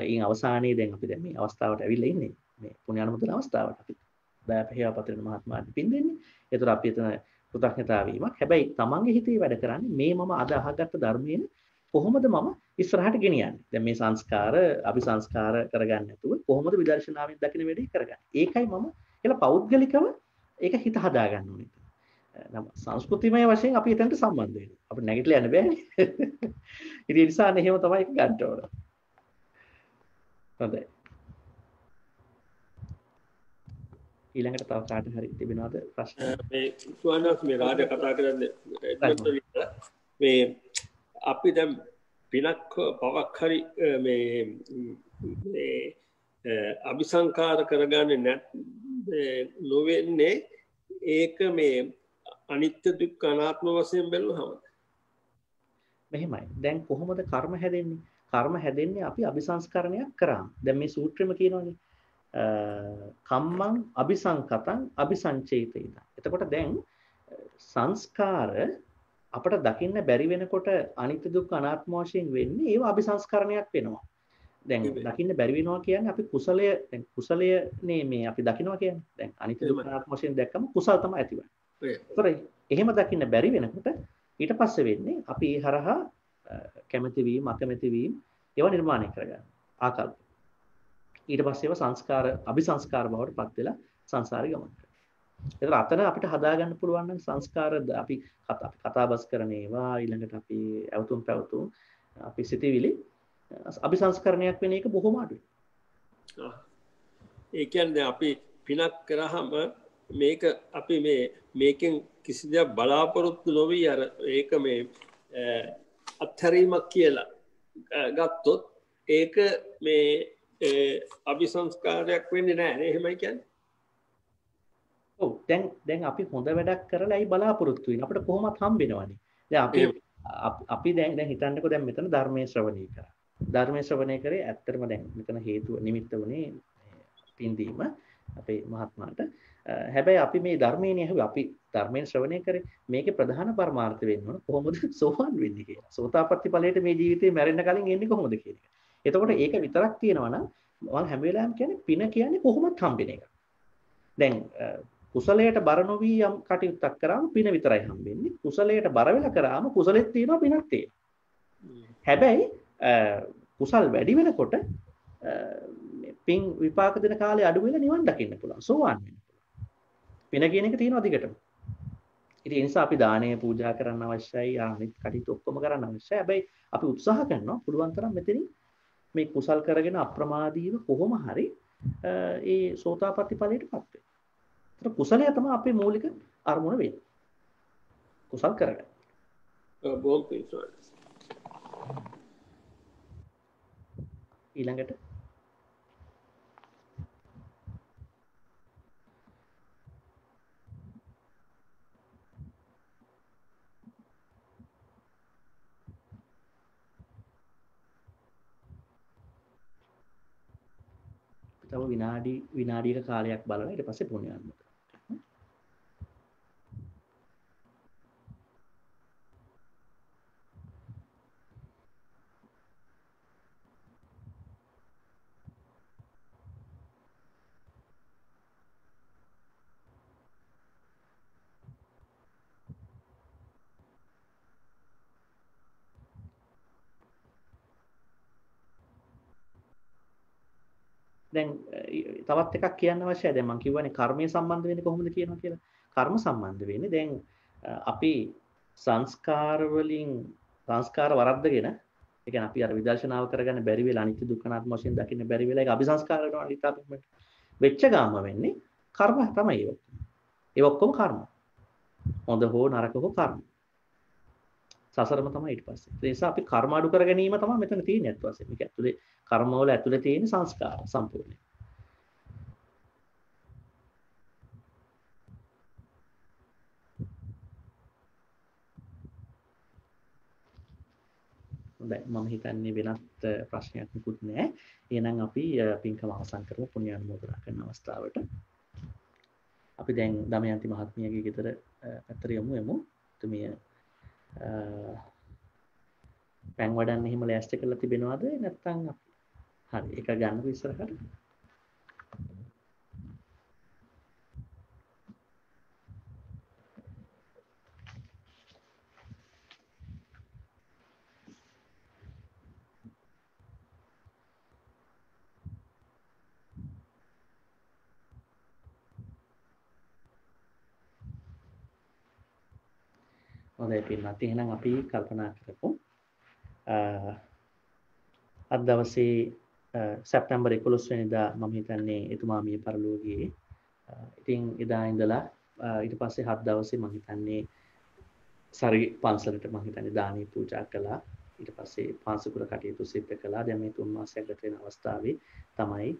ඊන් අවසානයේ දැන් අපි දැන් මේ අවස්ථාවට ඇවිල්ලා ඉන්නේ. මේ පුණ්‍ය අනුමෝදන අවස්ථාවට අපි දයාපහේවපතන මහත්මයාට පින් දෙන්නේ. ඒතර අපි එතන කෘතඥතාව වීමක්. හැබැයි තමන්ගේ හිතේ වැඩ කරන්නේ මේ මම අද අහගත්ත ධර්මයෙන් කොහොමද මම ඉස්සරහට ගෙනියන්නේ? දැන් මේ සංස්කාර අபிසංස්කාර කරගන්න නැතුව කොහොමද විදර්ශනාවෙන් දකින්න වැඩේ කරගන්නේ? ඒකයි මම කියලා පෞද්ගලිකව ඒක හිත හදා ගන්න ඕනේ. නම් සංස්කෘතිමය වශයෙන් අපි එතනට සම්බන්ධ වෙනවා. අපිට නැගිටලා යන්න බෑනේ. ඉතින් ඒ නිසා එහෙම තමයි ඒක ගන්න ඕන. හොඳයි. ඊළඟට තව කාට හරි තිබෙනවද ප්‍රශ්න? මේ සුවනස් මේ රාජ කතා කරන්නේ මේ අපි දැන් පිනක් පවක් හරි මේ අபிසංකාර කරගන්නේ නොවෙන්නේ ඒක මේ අනිත්‍ය දුක්ඛ අනාත්ම වශයෙන් බැලුවහම මෙහෙමයි. දැන් කොහොමද කර්ම හැදෙන්නේ? කර්ම හැදෙන්නේ අපි අபிසංස්කරණයක් කරාම. දැන් මේ සූත්‍රෙම කියනවානේ කම්මං අபிසංකතං අபிසංචේතිත. එතකොට දැන් සංස්කාර අපට දකින්න බැරි වෙනකොට අනිත්‍ය දුක්ඛ අනාත්ම වශයෙන් වෙන්නේ ඒව අபிසංස්කරණයක් වෙනවා. දැන් දකින්න බැරි වෙනවා කියන්නේ අපි කුසලයනේ මේ අපි දකින්නවා කියන්නේ. දැන් අනිත්‍ය දුක්ඛ අනාත්ම වශයෙන් දැක්කම කුසල තමයි ඇතිවන්නේ. ඒතරයි එහෙම දකින්න බැරි වෙනකොට ඊට පස්සේ වෙන්නේ අපි ඒ හරහා කැමැති වීම අකමැති වීම ඒවා නිර්මාණය කරගන්න. ආකල්ප. ඊට පස්සේ ඒවා සංස්කාර අபிසංස්කාර බවට පත් වෙලා සංසාරේ ගමන් කරනවා. ඒතර අතන අපිට හදාගන්න පුළුවන් නම් සංස්කාර අපි කතාබස් කරන ඒවා ඊළඟට අපි ඇවතුම් පැවතුම් අපි සිතවිලි අபிසංස්කරණයක් වෙන එක බොහොම අඩුයි. ඒ කියන්නේ අපි පිනක් කරාම මේක අපි මේකෙන් කිසි දෙයක් බලාපොරොත්තු නොවි අර ඒක මේ අත්හැරීමක් කියලා ගත්තොත් ඒක මේ අபிසංස්කාරයක් වෙන්නේ නැහැ නේ. එහෙමයි කියන්නේ. ඔව් දැන් අපි හොඳ වැඩක් කරලා ඇයි බලාපොරොත්තු වෙන්නේ? අපිට කොහොමත් හම්බෙනවනේ. දැන් අපි දැන් හිතන්නකෝ දැන් මෙතන ධර්මයේ ශ්‍රවණය කරා. ධර්මයේ ශ්‍රවණය කරේ ඇත්තටම දැන් මෙතන හේතුව නිමිත්ත වුණේ පින්දීම අපේ මහත්මයාට. හැබැයි අපි මේ ධර්මයේනේ අපි ධර්මයෙන් ශ්‍රවණය කරේ මේකේ ප්‍රධාන පරමාර්ථ වෙන්න ඕන කොහොමද සෝවාන් වෙන්නේ කියලා. සෝතාපට්ටි ඵලයට මේ ජීවිතේ මැරෙන්න කලින් එන්නේ කොහොමද කියන එක. එතකොට ඒක විතරක් තියෙනවා නම් මම හැම වෙලාවෙම කියන්නේ පින කියන්නේ කොහොමද හම්බෙන එක. දැන් කුසලයට බර නොවි යම් කටයුත්තක් කරාම පින විතරයි හම්බෙන්නේ. කුසලයට බර වෙලා කරාම කුසලෙත් තියෙනවා පිනක් තියෙනවා. හැබැයි කුසල් වැඩි වෙනකොට පින් විපාක දෙන කාලේ අඩු වෙලා නිවන් දකින්න පුළුවන්. සෝවාන් වෙන්න පුළුවන්. පින කියන එක තියෙනවා දිගටම. ඉතින් ඒ නිසා අපි දානය පූජා කරන්න අවශ්‍යයි, අනිත් කටයුතු ඔක්කොම කරන්න අවශ්‍යයි. හැබැයි අපි උත්සාහ කරනවා පුළුවන් තරම් මෙතනින් මේ කුසල් කරගෙන අප්‍රමාදීව කොහොම හරි ඒ සෝතාපට්ටි ඵලයටපත් වෙන්න. ඒතර කුසලය තමයි අපේ මූලික අරමුණ වෙන්නේ. කුසල් කරගන්න. බොහොම පිං. ඊළඟට තව විනාඩියක කාලයක් බලලා ඊට පස්සේ පුණ්‍ය අනුමෝදන්. දැන් තවත් එකක් කියන්න අවශ්‍යයි. දැන් මම කියවනේ කර්මය සම්බන්ධ වෙන්නේ කොහොමද කියනවා කියලා. කර්ම සම්බන්ධ වෙන්නේ දැන් අපි සංස්කාර වලින් සංස්කාර වරද්දගෙන ඒ කියන්නේ අපි අර විදර්ශනාව කරගන්න බැරි වෙලා අනිත්‍ය දුක්ඛ අනාත්ම වශයෙන් දකින්න බැරි වෙලා ඒක අபிසංස්කාර කරනවා ලිතාපෙන්න වෙච්ච ගාම වෙන්නේ කර්ම තමයි ඒක. ඒ ඔක්කොම කර්ම. හොඳ හෝ නරක හෝ කර්ම. සසරම තමයි ඊට පස්සේ. ඒ නිසා අපි කර්ම අඩු කර ගැනීම තමයි මෙතන තියෙන්නේ අත් වශයෙන්. මේක ඇතුලේ කර්ම වල ඇතුලේ තියෙන සංස්කාර සම්පූර්ණයෙන්. හොඳයි මම හිතන්නේ වෙනත් ප්‍රශ්නයක් නිකුත් නැහැ. එහෙනම් අපි පින්කම අවසන් කරමු පුණ්‍ය අනුමෝදනා කරන අවස්ථාවට. අපි දැන් දමයන්ති මහත්මියගේ ගෙදර පැත්තට යමු. එතුමිය පැන් වඩන්න එහෙම ලෑස්ති කරලා තිබෙනවද නැත්නම් හරි ඒක ගන්නකො ඉස්සරහට. හොඳයි පින්වත් එහෙනම් අපි කල්පනා කරමු අද දවසේ සැප්තැම්බර් 11 වෙනිදා මම හිතන්නේ එතුමා මිය පරලෝක ගියේ. ඉතින් එදා ඉඳලා ඊට පස්සේ 7 දවසේ මම හිතන්නේ සරි පන්සලට මම හිතන්නේ දානි පූජා කළා. ඊට පස්සේ පාංශුකුල කටයුතු සිද්ධ කළා. දැන් මේ 3 මාසයක් ගත වෙන අවස්ථාවේ තමයි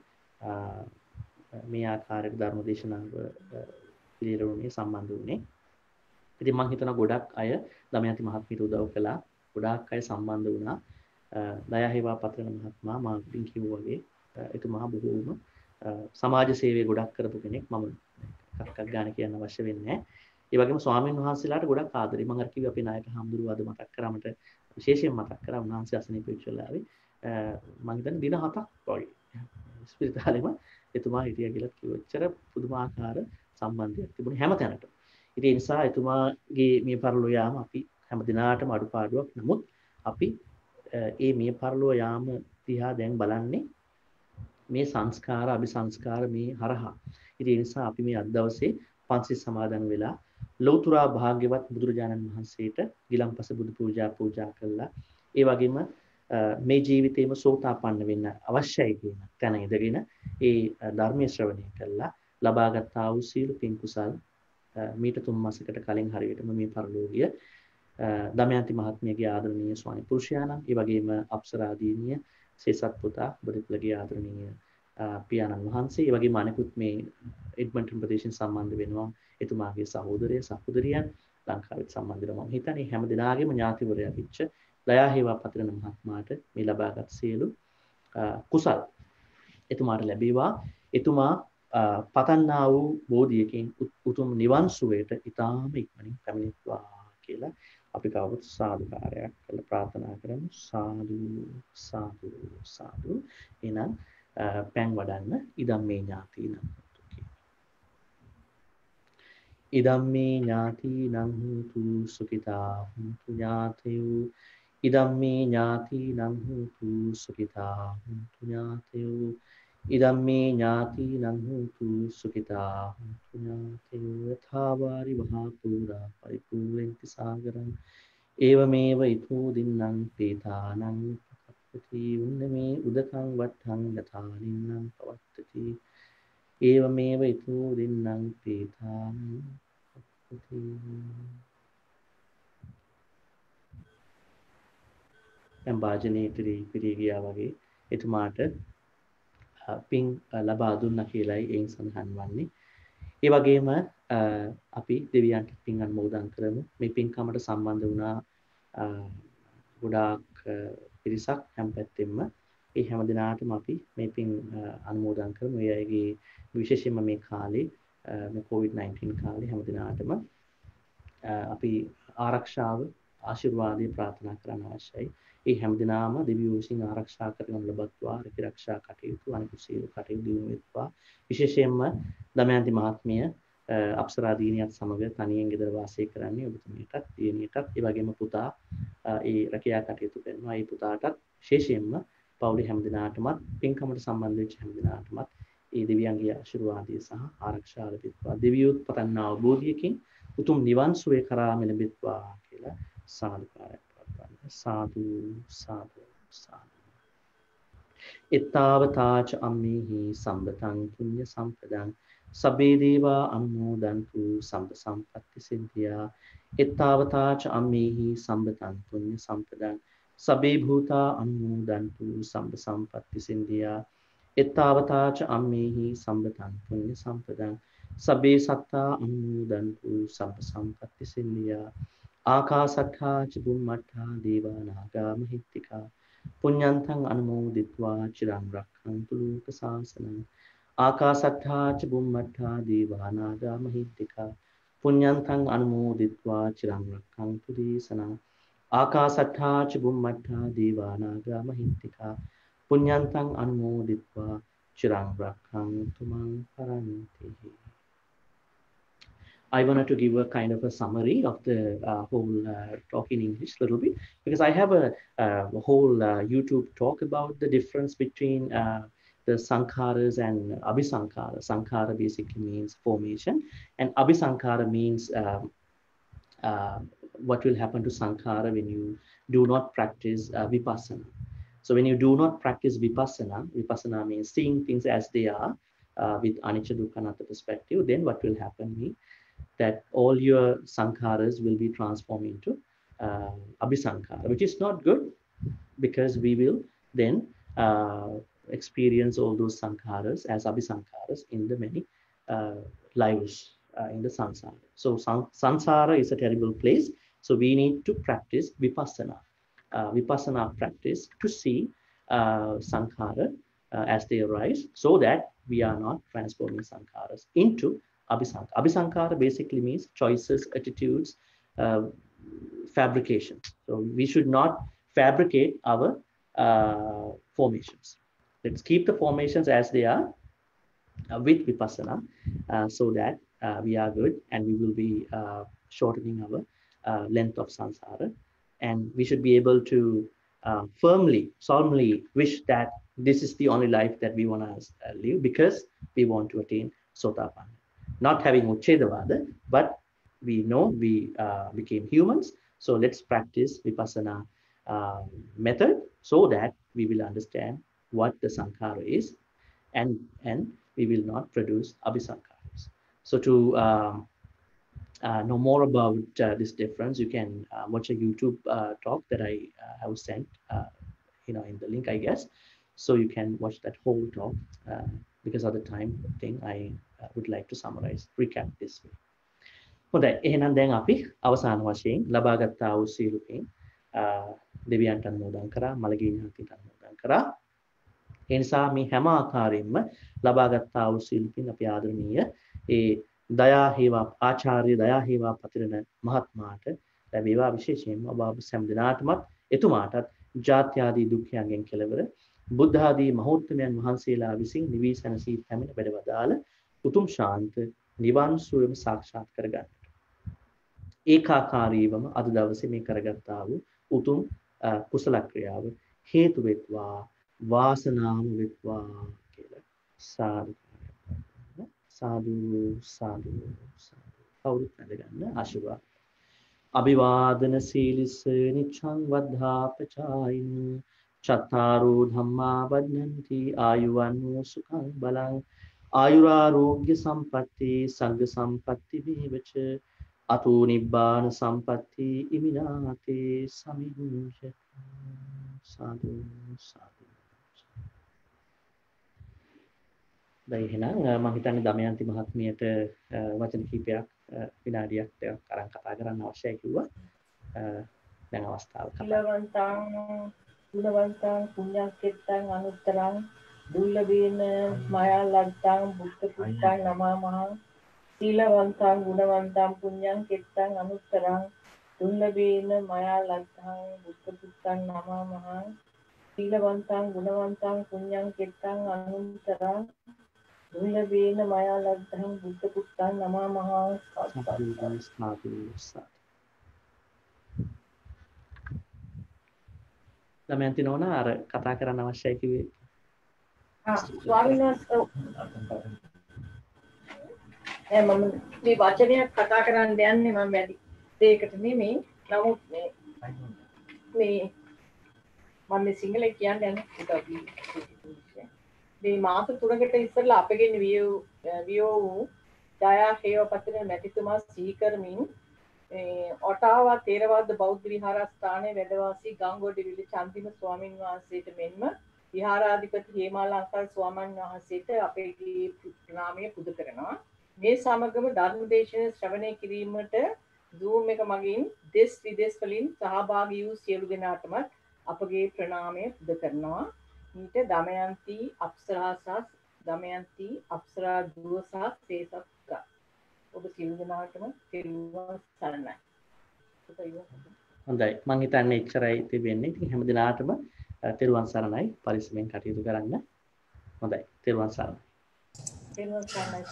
මේ ආකාරයට ධර්ම දේශනාව පිළිරුණේ සම්බන්ධ වුණේ. ඉතින් මම හිතනවා ගොඩක් අය දමයන්ති මහත්මියට උදව් කළා. ගොඩාක් අය සම්බන්ධ වුණා. දයාහේවා පත්‍රන මහත්මයා මා කලින් කිව්වා වගේ එතුමා බොහෝම සමාජ සේවය ගොඩක් කරපු කෙනෙක්. මම කක්කක් ගන්න කියන්න අවශ්‍ය වෙන්නේ නැහැ. ඒ වගේම ස්වාමීන් වහන්සේලාට ගොඩක් ආදරේ. මම අර කිව්වා අපේ නායක හම්දුරුව අද මතක් කරා මට විශේෂයෙන් මතක් කරා උන්වහන්සේ අසනීප වෙච්ච වෙලාවේ මම හිතන්නේ දින 7ක් වගේ ස්පිරිතාලෙම එතුමා හිටියා කියලා කිව්වා. එච්චර පුදුමාකාර සම්බන්ධයක් තිබුණේ හැම තැනටම. ඉතින් ඒ නිසා එතුමාගේ මිය පරලෝ යාම අපි හැම දිනාටම අඩුපාඩුවක්. නමුත් අපි මේ මිය පරලෝ යාම දිහා දැන් බලන්නේ මේ සංස්කාර අபிසංස්කාර මේ හරහා. ඉතින් ඒ නිසා අපි මේ අද දවසේ පන්සිල් සමාදන් වෙලා ලෞතුරා භාග්‍යවත් බුදුරජාණන් වහන්සේට ගිලම්පස බුදු පූජා කළා. ඒ වගේම මේ ජීවිතේම සෝතාපන්න වෙන්න අවශ්‍යයි කියන තැන ඉඳගෙන ඒ ධර්මයේ ශ්‍රවණය කළා. ලබාගත් ආ වූ සීල පින් කුසල් මීට 3 මාසයකට කලින් හරියටම මේ පරලෝකීය දමයන්ති මහත්මියගේ ආදරණීය ස්වාමි පුරුෂයාණන්, ඒ වගේම අප්සරාදීනිය සේසත් පුතා බුදුපුලගේ ආදරණීය පියාණන් වහන්සේ, ඒ වගේම අනෙකුත් මේ එඩ්මන්ටන් ප්‍රදේශයෙන් සම්බන්ධ වෙනවා එතුමාගේ සහෝදරය සහෝදරියන් ලංකාවෙත් සම්බන්ධ වෙනවා. මම හිතන්නේ හැම දිනාගේම ඥාතිවරයා විච්ච දයාහේවා පතිරණ මහත්මයාට මේ ලබාගත් සියලු කුසල් එතුමාට ලැබේවා. එතුමා පතන්නා වූ බෝධියකින් උතුම් නිවන් සුවයට ඊටාම ඉක්මනින් පැමිණෙත්වා කියලා අපි කවුරුත් සාදුකාරයක් කරලා ප්‍රාර්ථනා කරමු. සාදු සාදු සාදු. එහෙනම් පැන් වඩන්න ඉදම්මේ ඥාතිනම් ඉදම්මේ ඥාතිනම් හුතු සුඛිතා හුතු ඥාතයෝ ඉදම්මේ ඥාතිනං හෝතු සුඛිතා හොන්තු ඥාතයෝ ඉදම්මේ ඥාතිනං හෝතු සුඛිතා හොන්තු ඥාතයෝ යථාවාරි වහා පුරා පරිපූර්ණන්ති සාගරං ඒවමේව ඉතෝ දින්නම් පේතානං පකප්පති උන්නමේ උදකං වට්ඨං යථා නින්නං පවත්තති ඒවමේව ඉතෝ දින්නම් පේතානං පකප්පති. දැන් වාජනේ පිරී ගියා වගේ එතුමාට පින් ලබා දුන්නා කියලායි එයින් සඳහන් වන්නේ. ඒ වගේම අපි දෙවියන්ට පින් අනුමෝදන් කරමු. මේ පින්කමට සම්බන්ධ වුණා ගොඩාක් පිරිසක් හැම පැත්තෙම. ඒ හැම දිනාටම අපි මේ පින් අනුමෝදන් කරමු. ඒ අයගේ විශේෂයෙන්ම මේ කාලේ මේ COVID-19 කාලේ හැම දිනාටම අපි ආරක්ෂාව ආශිර්වාදය ප්‍රාර්ථනා කරන්න අවශ්‍යයි. ඒ හැම දිනාම දෙවියෝ විසින් ආරක්ෂා කරගෙන ලබත්වා රැකිරක්ෂා කටයුතු අනිකුත් සියලු කටයුතු දියුණු වෙත්වා. විශේෂයෙන්ම දමයන්ති මහත්මිය අප්සරා දිනියත් සමග තනියෙන් ගෙදර වාසය කරන්නේ ඔබතුමියටත් දිනියටත් ඒ වගේම පුතා ඒ රැකියා කටයුතු කරනවා. ඒ පුතාටත් විශේෂයෙන්ම පවුලේ හැම දිනාටමත් පින්කමට සම්බන්ධ වෙච්ච හැම දිනාටමත් ඒ දෙවියන්ගේ ආශිර්වාදය සහ ආරක්ෂාව ලැබෙත්වා. දෙවියොත් පතන්නා අවබෝධයකින් උතුම් නිවන් සුවය කරා මෙලෙබෙත්වා කියලා සාදුකාරයක් පවත්වන්න. සාදු සාදු සාදු. එත්තාවතාච අම්මේහි සම්බතං පුඤ්ඤ සම්පදං සබ්බේ දේවා අනුමෝදන්තු සම්ප සම්පත්ති සිද්ධියා. එත්තාවතාච අම්මේහි සම්බතං පුඤ්ඤ සම්පදං සබ්බේ භූතා අනුමෝදන්තු සම්ප සම්පත්ති සිද්ධියා. එත්තාවතාච අම්මේහි සම්බතං පුඤ්ඤ සම්පදං සබ්බේ සත්තා අනුමෝදන්තු සම්ප සම්පත්ති සිද්ධියා. ආකාසට්ඨා ච බුම්මට්ඨා දේවා නාග මහිත්‍තිකා පුඤ්ඤන්තං අනුමෝදිත්වා චිරං රක්ඛන්තු ලෝක සාසනං. ආකාසට්ඨා ච බුම්මට්ඨා දේවා නාග මහිත්‍තිකා පුඤ්ඤන්තං අනුමෝදිත්වා චිරං රක්ඛන්තු දේශනං. ආකාසට්ඨා ච බුම්මට්ඨා දේවා නාග මහිත්‍තිකා පුඤ්ඤන්තං අනුමෝදිත්වා චිරං රක්ඛන්තු මං පරන්ති. I wanted to give a kind of a summary of the whole talk in English a little bit, because I have a whole YouTube talk about the difference between the sankharas and abhisankhara. Sankhara basically means formation, and abhisankhara means what will happen to sankhara when you do not practice vipassana. So when you do not practice vipassana, vipassana means seeing things as they are with anicca dukkha anatta perspective, then what will happen is that all your sankharas will be transformed into abhisankhara, which is not good, because we will then experience all those sankharas as abhisankharas in the many lives in the samsara. So samsara is a terrible place. So we need to practice vipassana. Vipassana practice to see sankhara as they arise, so that we are not transforming sankharas into abhisankhara. Abhisankhara basically means choices, attitudes, fabrication. So we should not fabricate our formations. Let's keep the formations as they are with vipassana, so that we are good, and we will be shortening our length of samsara, and we should be able to solemnly wish that this is the only life that we want to live, because we want to attain Sotapanna. Not having Uchedavada, but we know we became humans, so let's practice vipassana method, so that we will understand what the sankhara is, and we will not produce abhisankharas. So to know more about this difference, you can watch a YouTube talk that I have sent, in the link, I guess. So you can watch that whole talk. Because of the time thing, I would like to summarize, recap this way. හොඳයි, එහෙනම් දැන් අපි අවසාන වශයෙන් ලබාගත්තා වූ සීල පින් දෙවියන්ට අනුමෝදන් කරා, මළගිය ඥාතීන්ට අනුමෝදන් කරා. ඒ නිසා මේ හැම ආකාරයෙන්ම ලබාගත්තා වූ සීල පින් අපි ආදරණීය ඒ දයා හේවා ආචාර්ය දයා හේවා පතිරණ මහත්මයාට ලැබේවා. විශේෂයෙන්ම ඔබ සෑම දිනාටමත් එතුමාටත් ජාත්‍ය ආදී දුක්ඛයන්ගෙන් කෙලවර බුද්ධ ආදී මහෝත්තමයන් වහන්සේලා විසින් නිවී සැනසී පැමිණ වැඩවදාළ උතුම් ශාන්ත නිවන් සුවම සාක්ෂාත් කරගන්නට ඒකාකාරීවම අද දවසේ මේ කරගත්තා වූ උතුම් කුසල ක්‍රියාව හේතු වෙත්වා වාසනාම වෙත්වා කියලා සාදු සාදු සාදු කවුරුත් නැදගන්න ආශිර්වාද අභිවාදන සීලිස නිච්ඡං වද්ධාපචායින චත්තාරෝ ධම්මා වද්දන්ති ආයුවන්නෝ සුඛං බලං ආයුරාෝග්‍ය සම්පatti සංඝ සම්පatti වේවච අතෝ නිබ්බාන සම්පatti ඉමිනාතේ සමිඤ්ඤත සාදු සාදු දැන් එහෙනම් මම හිතන්නේ දමයන්ති මහත්මියට වචන කිහිපයක් විනාඩියක් දෙකක් අරන් කතා කරන්න අවශ්‍යයි කිව්වා. දැන් අවස්ථාව කතා ගුණවන්තං පුඤ්ඤක්කෙත්තං අනුත්තරං දුර්ලභේන මයා ලද්දං බුද්ධ පුත්තං නමාමහං සීලවන්තං ගුණවන්තං පුඤ්ඤක්කෙත්තං අනුත්තරං දුර්ලභේන මයා ලද්දං බුද්ධ පුත්තං නමාමහං සීලවන්තං ගුණවන්තං පුඤ්ඤක්කෙත්තං අනුත්තරං දුර්ලභේන මයා ලද්දං බුද්ධ පුත්තං නමාමහං දමයන්ති නෝනා අර කතා කරන්න අවශ්‍යයි කිව්වේ ස්වාමීන් වහන්සේ මම මේ වචනයක් කතා කරන්න යන්නේ මම වැඩි දෙයකට නෙමෙයි නමුත් මේ මම සිංහලෙන් කියන්නේ මේ මාස 3කට ඉස්සෙල්ලා අපගෙන් වියෝ වූ ජයා හේවපතින මැතිතුමා සිහි කරමින් ඔටාවා තේරවාද බෞද්ධ විහාරස්ථානයේ වැඩ වාසී ගංගොඩවිල චන්දිම ස්වාමීන් වහන්සේට මෙන්ම විහාරාධිපති හේමාලංකර ස්වාමීන් වහන්සේට අපේ ප්‍රණාමය පුද කරනවා. මේ සමගම ධර්මදේශන ශ්‍රවණය කිරීමට Zoom එක මගින් දෙස් විදේශ වලින් සහභාගී වූ සියලු දෙනාටම අපගේ ප්‍රණාමය පුද කරනවා. ඊට දමයන්ති අප්සරා දුව සහ තේසක්ක ඔබ සියලු දෙනාටම තෙරුවන් සරණයි. හොඳයි මම හිතන්නේ එච්චරයි තිබෙන්නේ. ඉතින් හැම දිනාටම තෙරුවන් සරණයි පරිස්සමෙන් කටයුතු කරන්න. හොඳයි තෙරුවන් සරණයි. තෙරුවන් සරණයි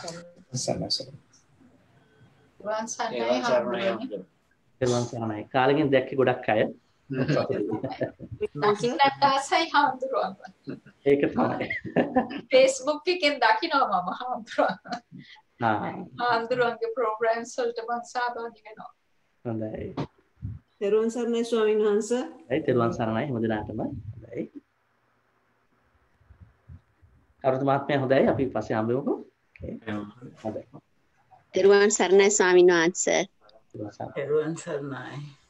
තෙරුවන් සරණයි. කාලෙකින් දැක්කේ ගොඩක් අය. නැත්තාසයි හාමුදුරුවන්. ඒක තමයි. Facebook එකෙන් දකිනවා මම හාමුදුරුවන්. හාමුදුරුවන්ගේ ප්‍රෝග්‍රෑම්ස් වලට මම සහභාගී වෙනවා. හොඳයි. තෙරුවන් සරණයි ස්වාමීන් වහන්සේ. තෙරුවන් සරණයි හැම දිනාටම. හොඳයි. කරුණා මහත්මයා හොඳයි අපි පස්සේ හම්බෙමුකෝ. හොඳයි. තෙරුවන් සරණයි ස්වාමීන් වහන්සේ. තෙරුවන් සරණයි.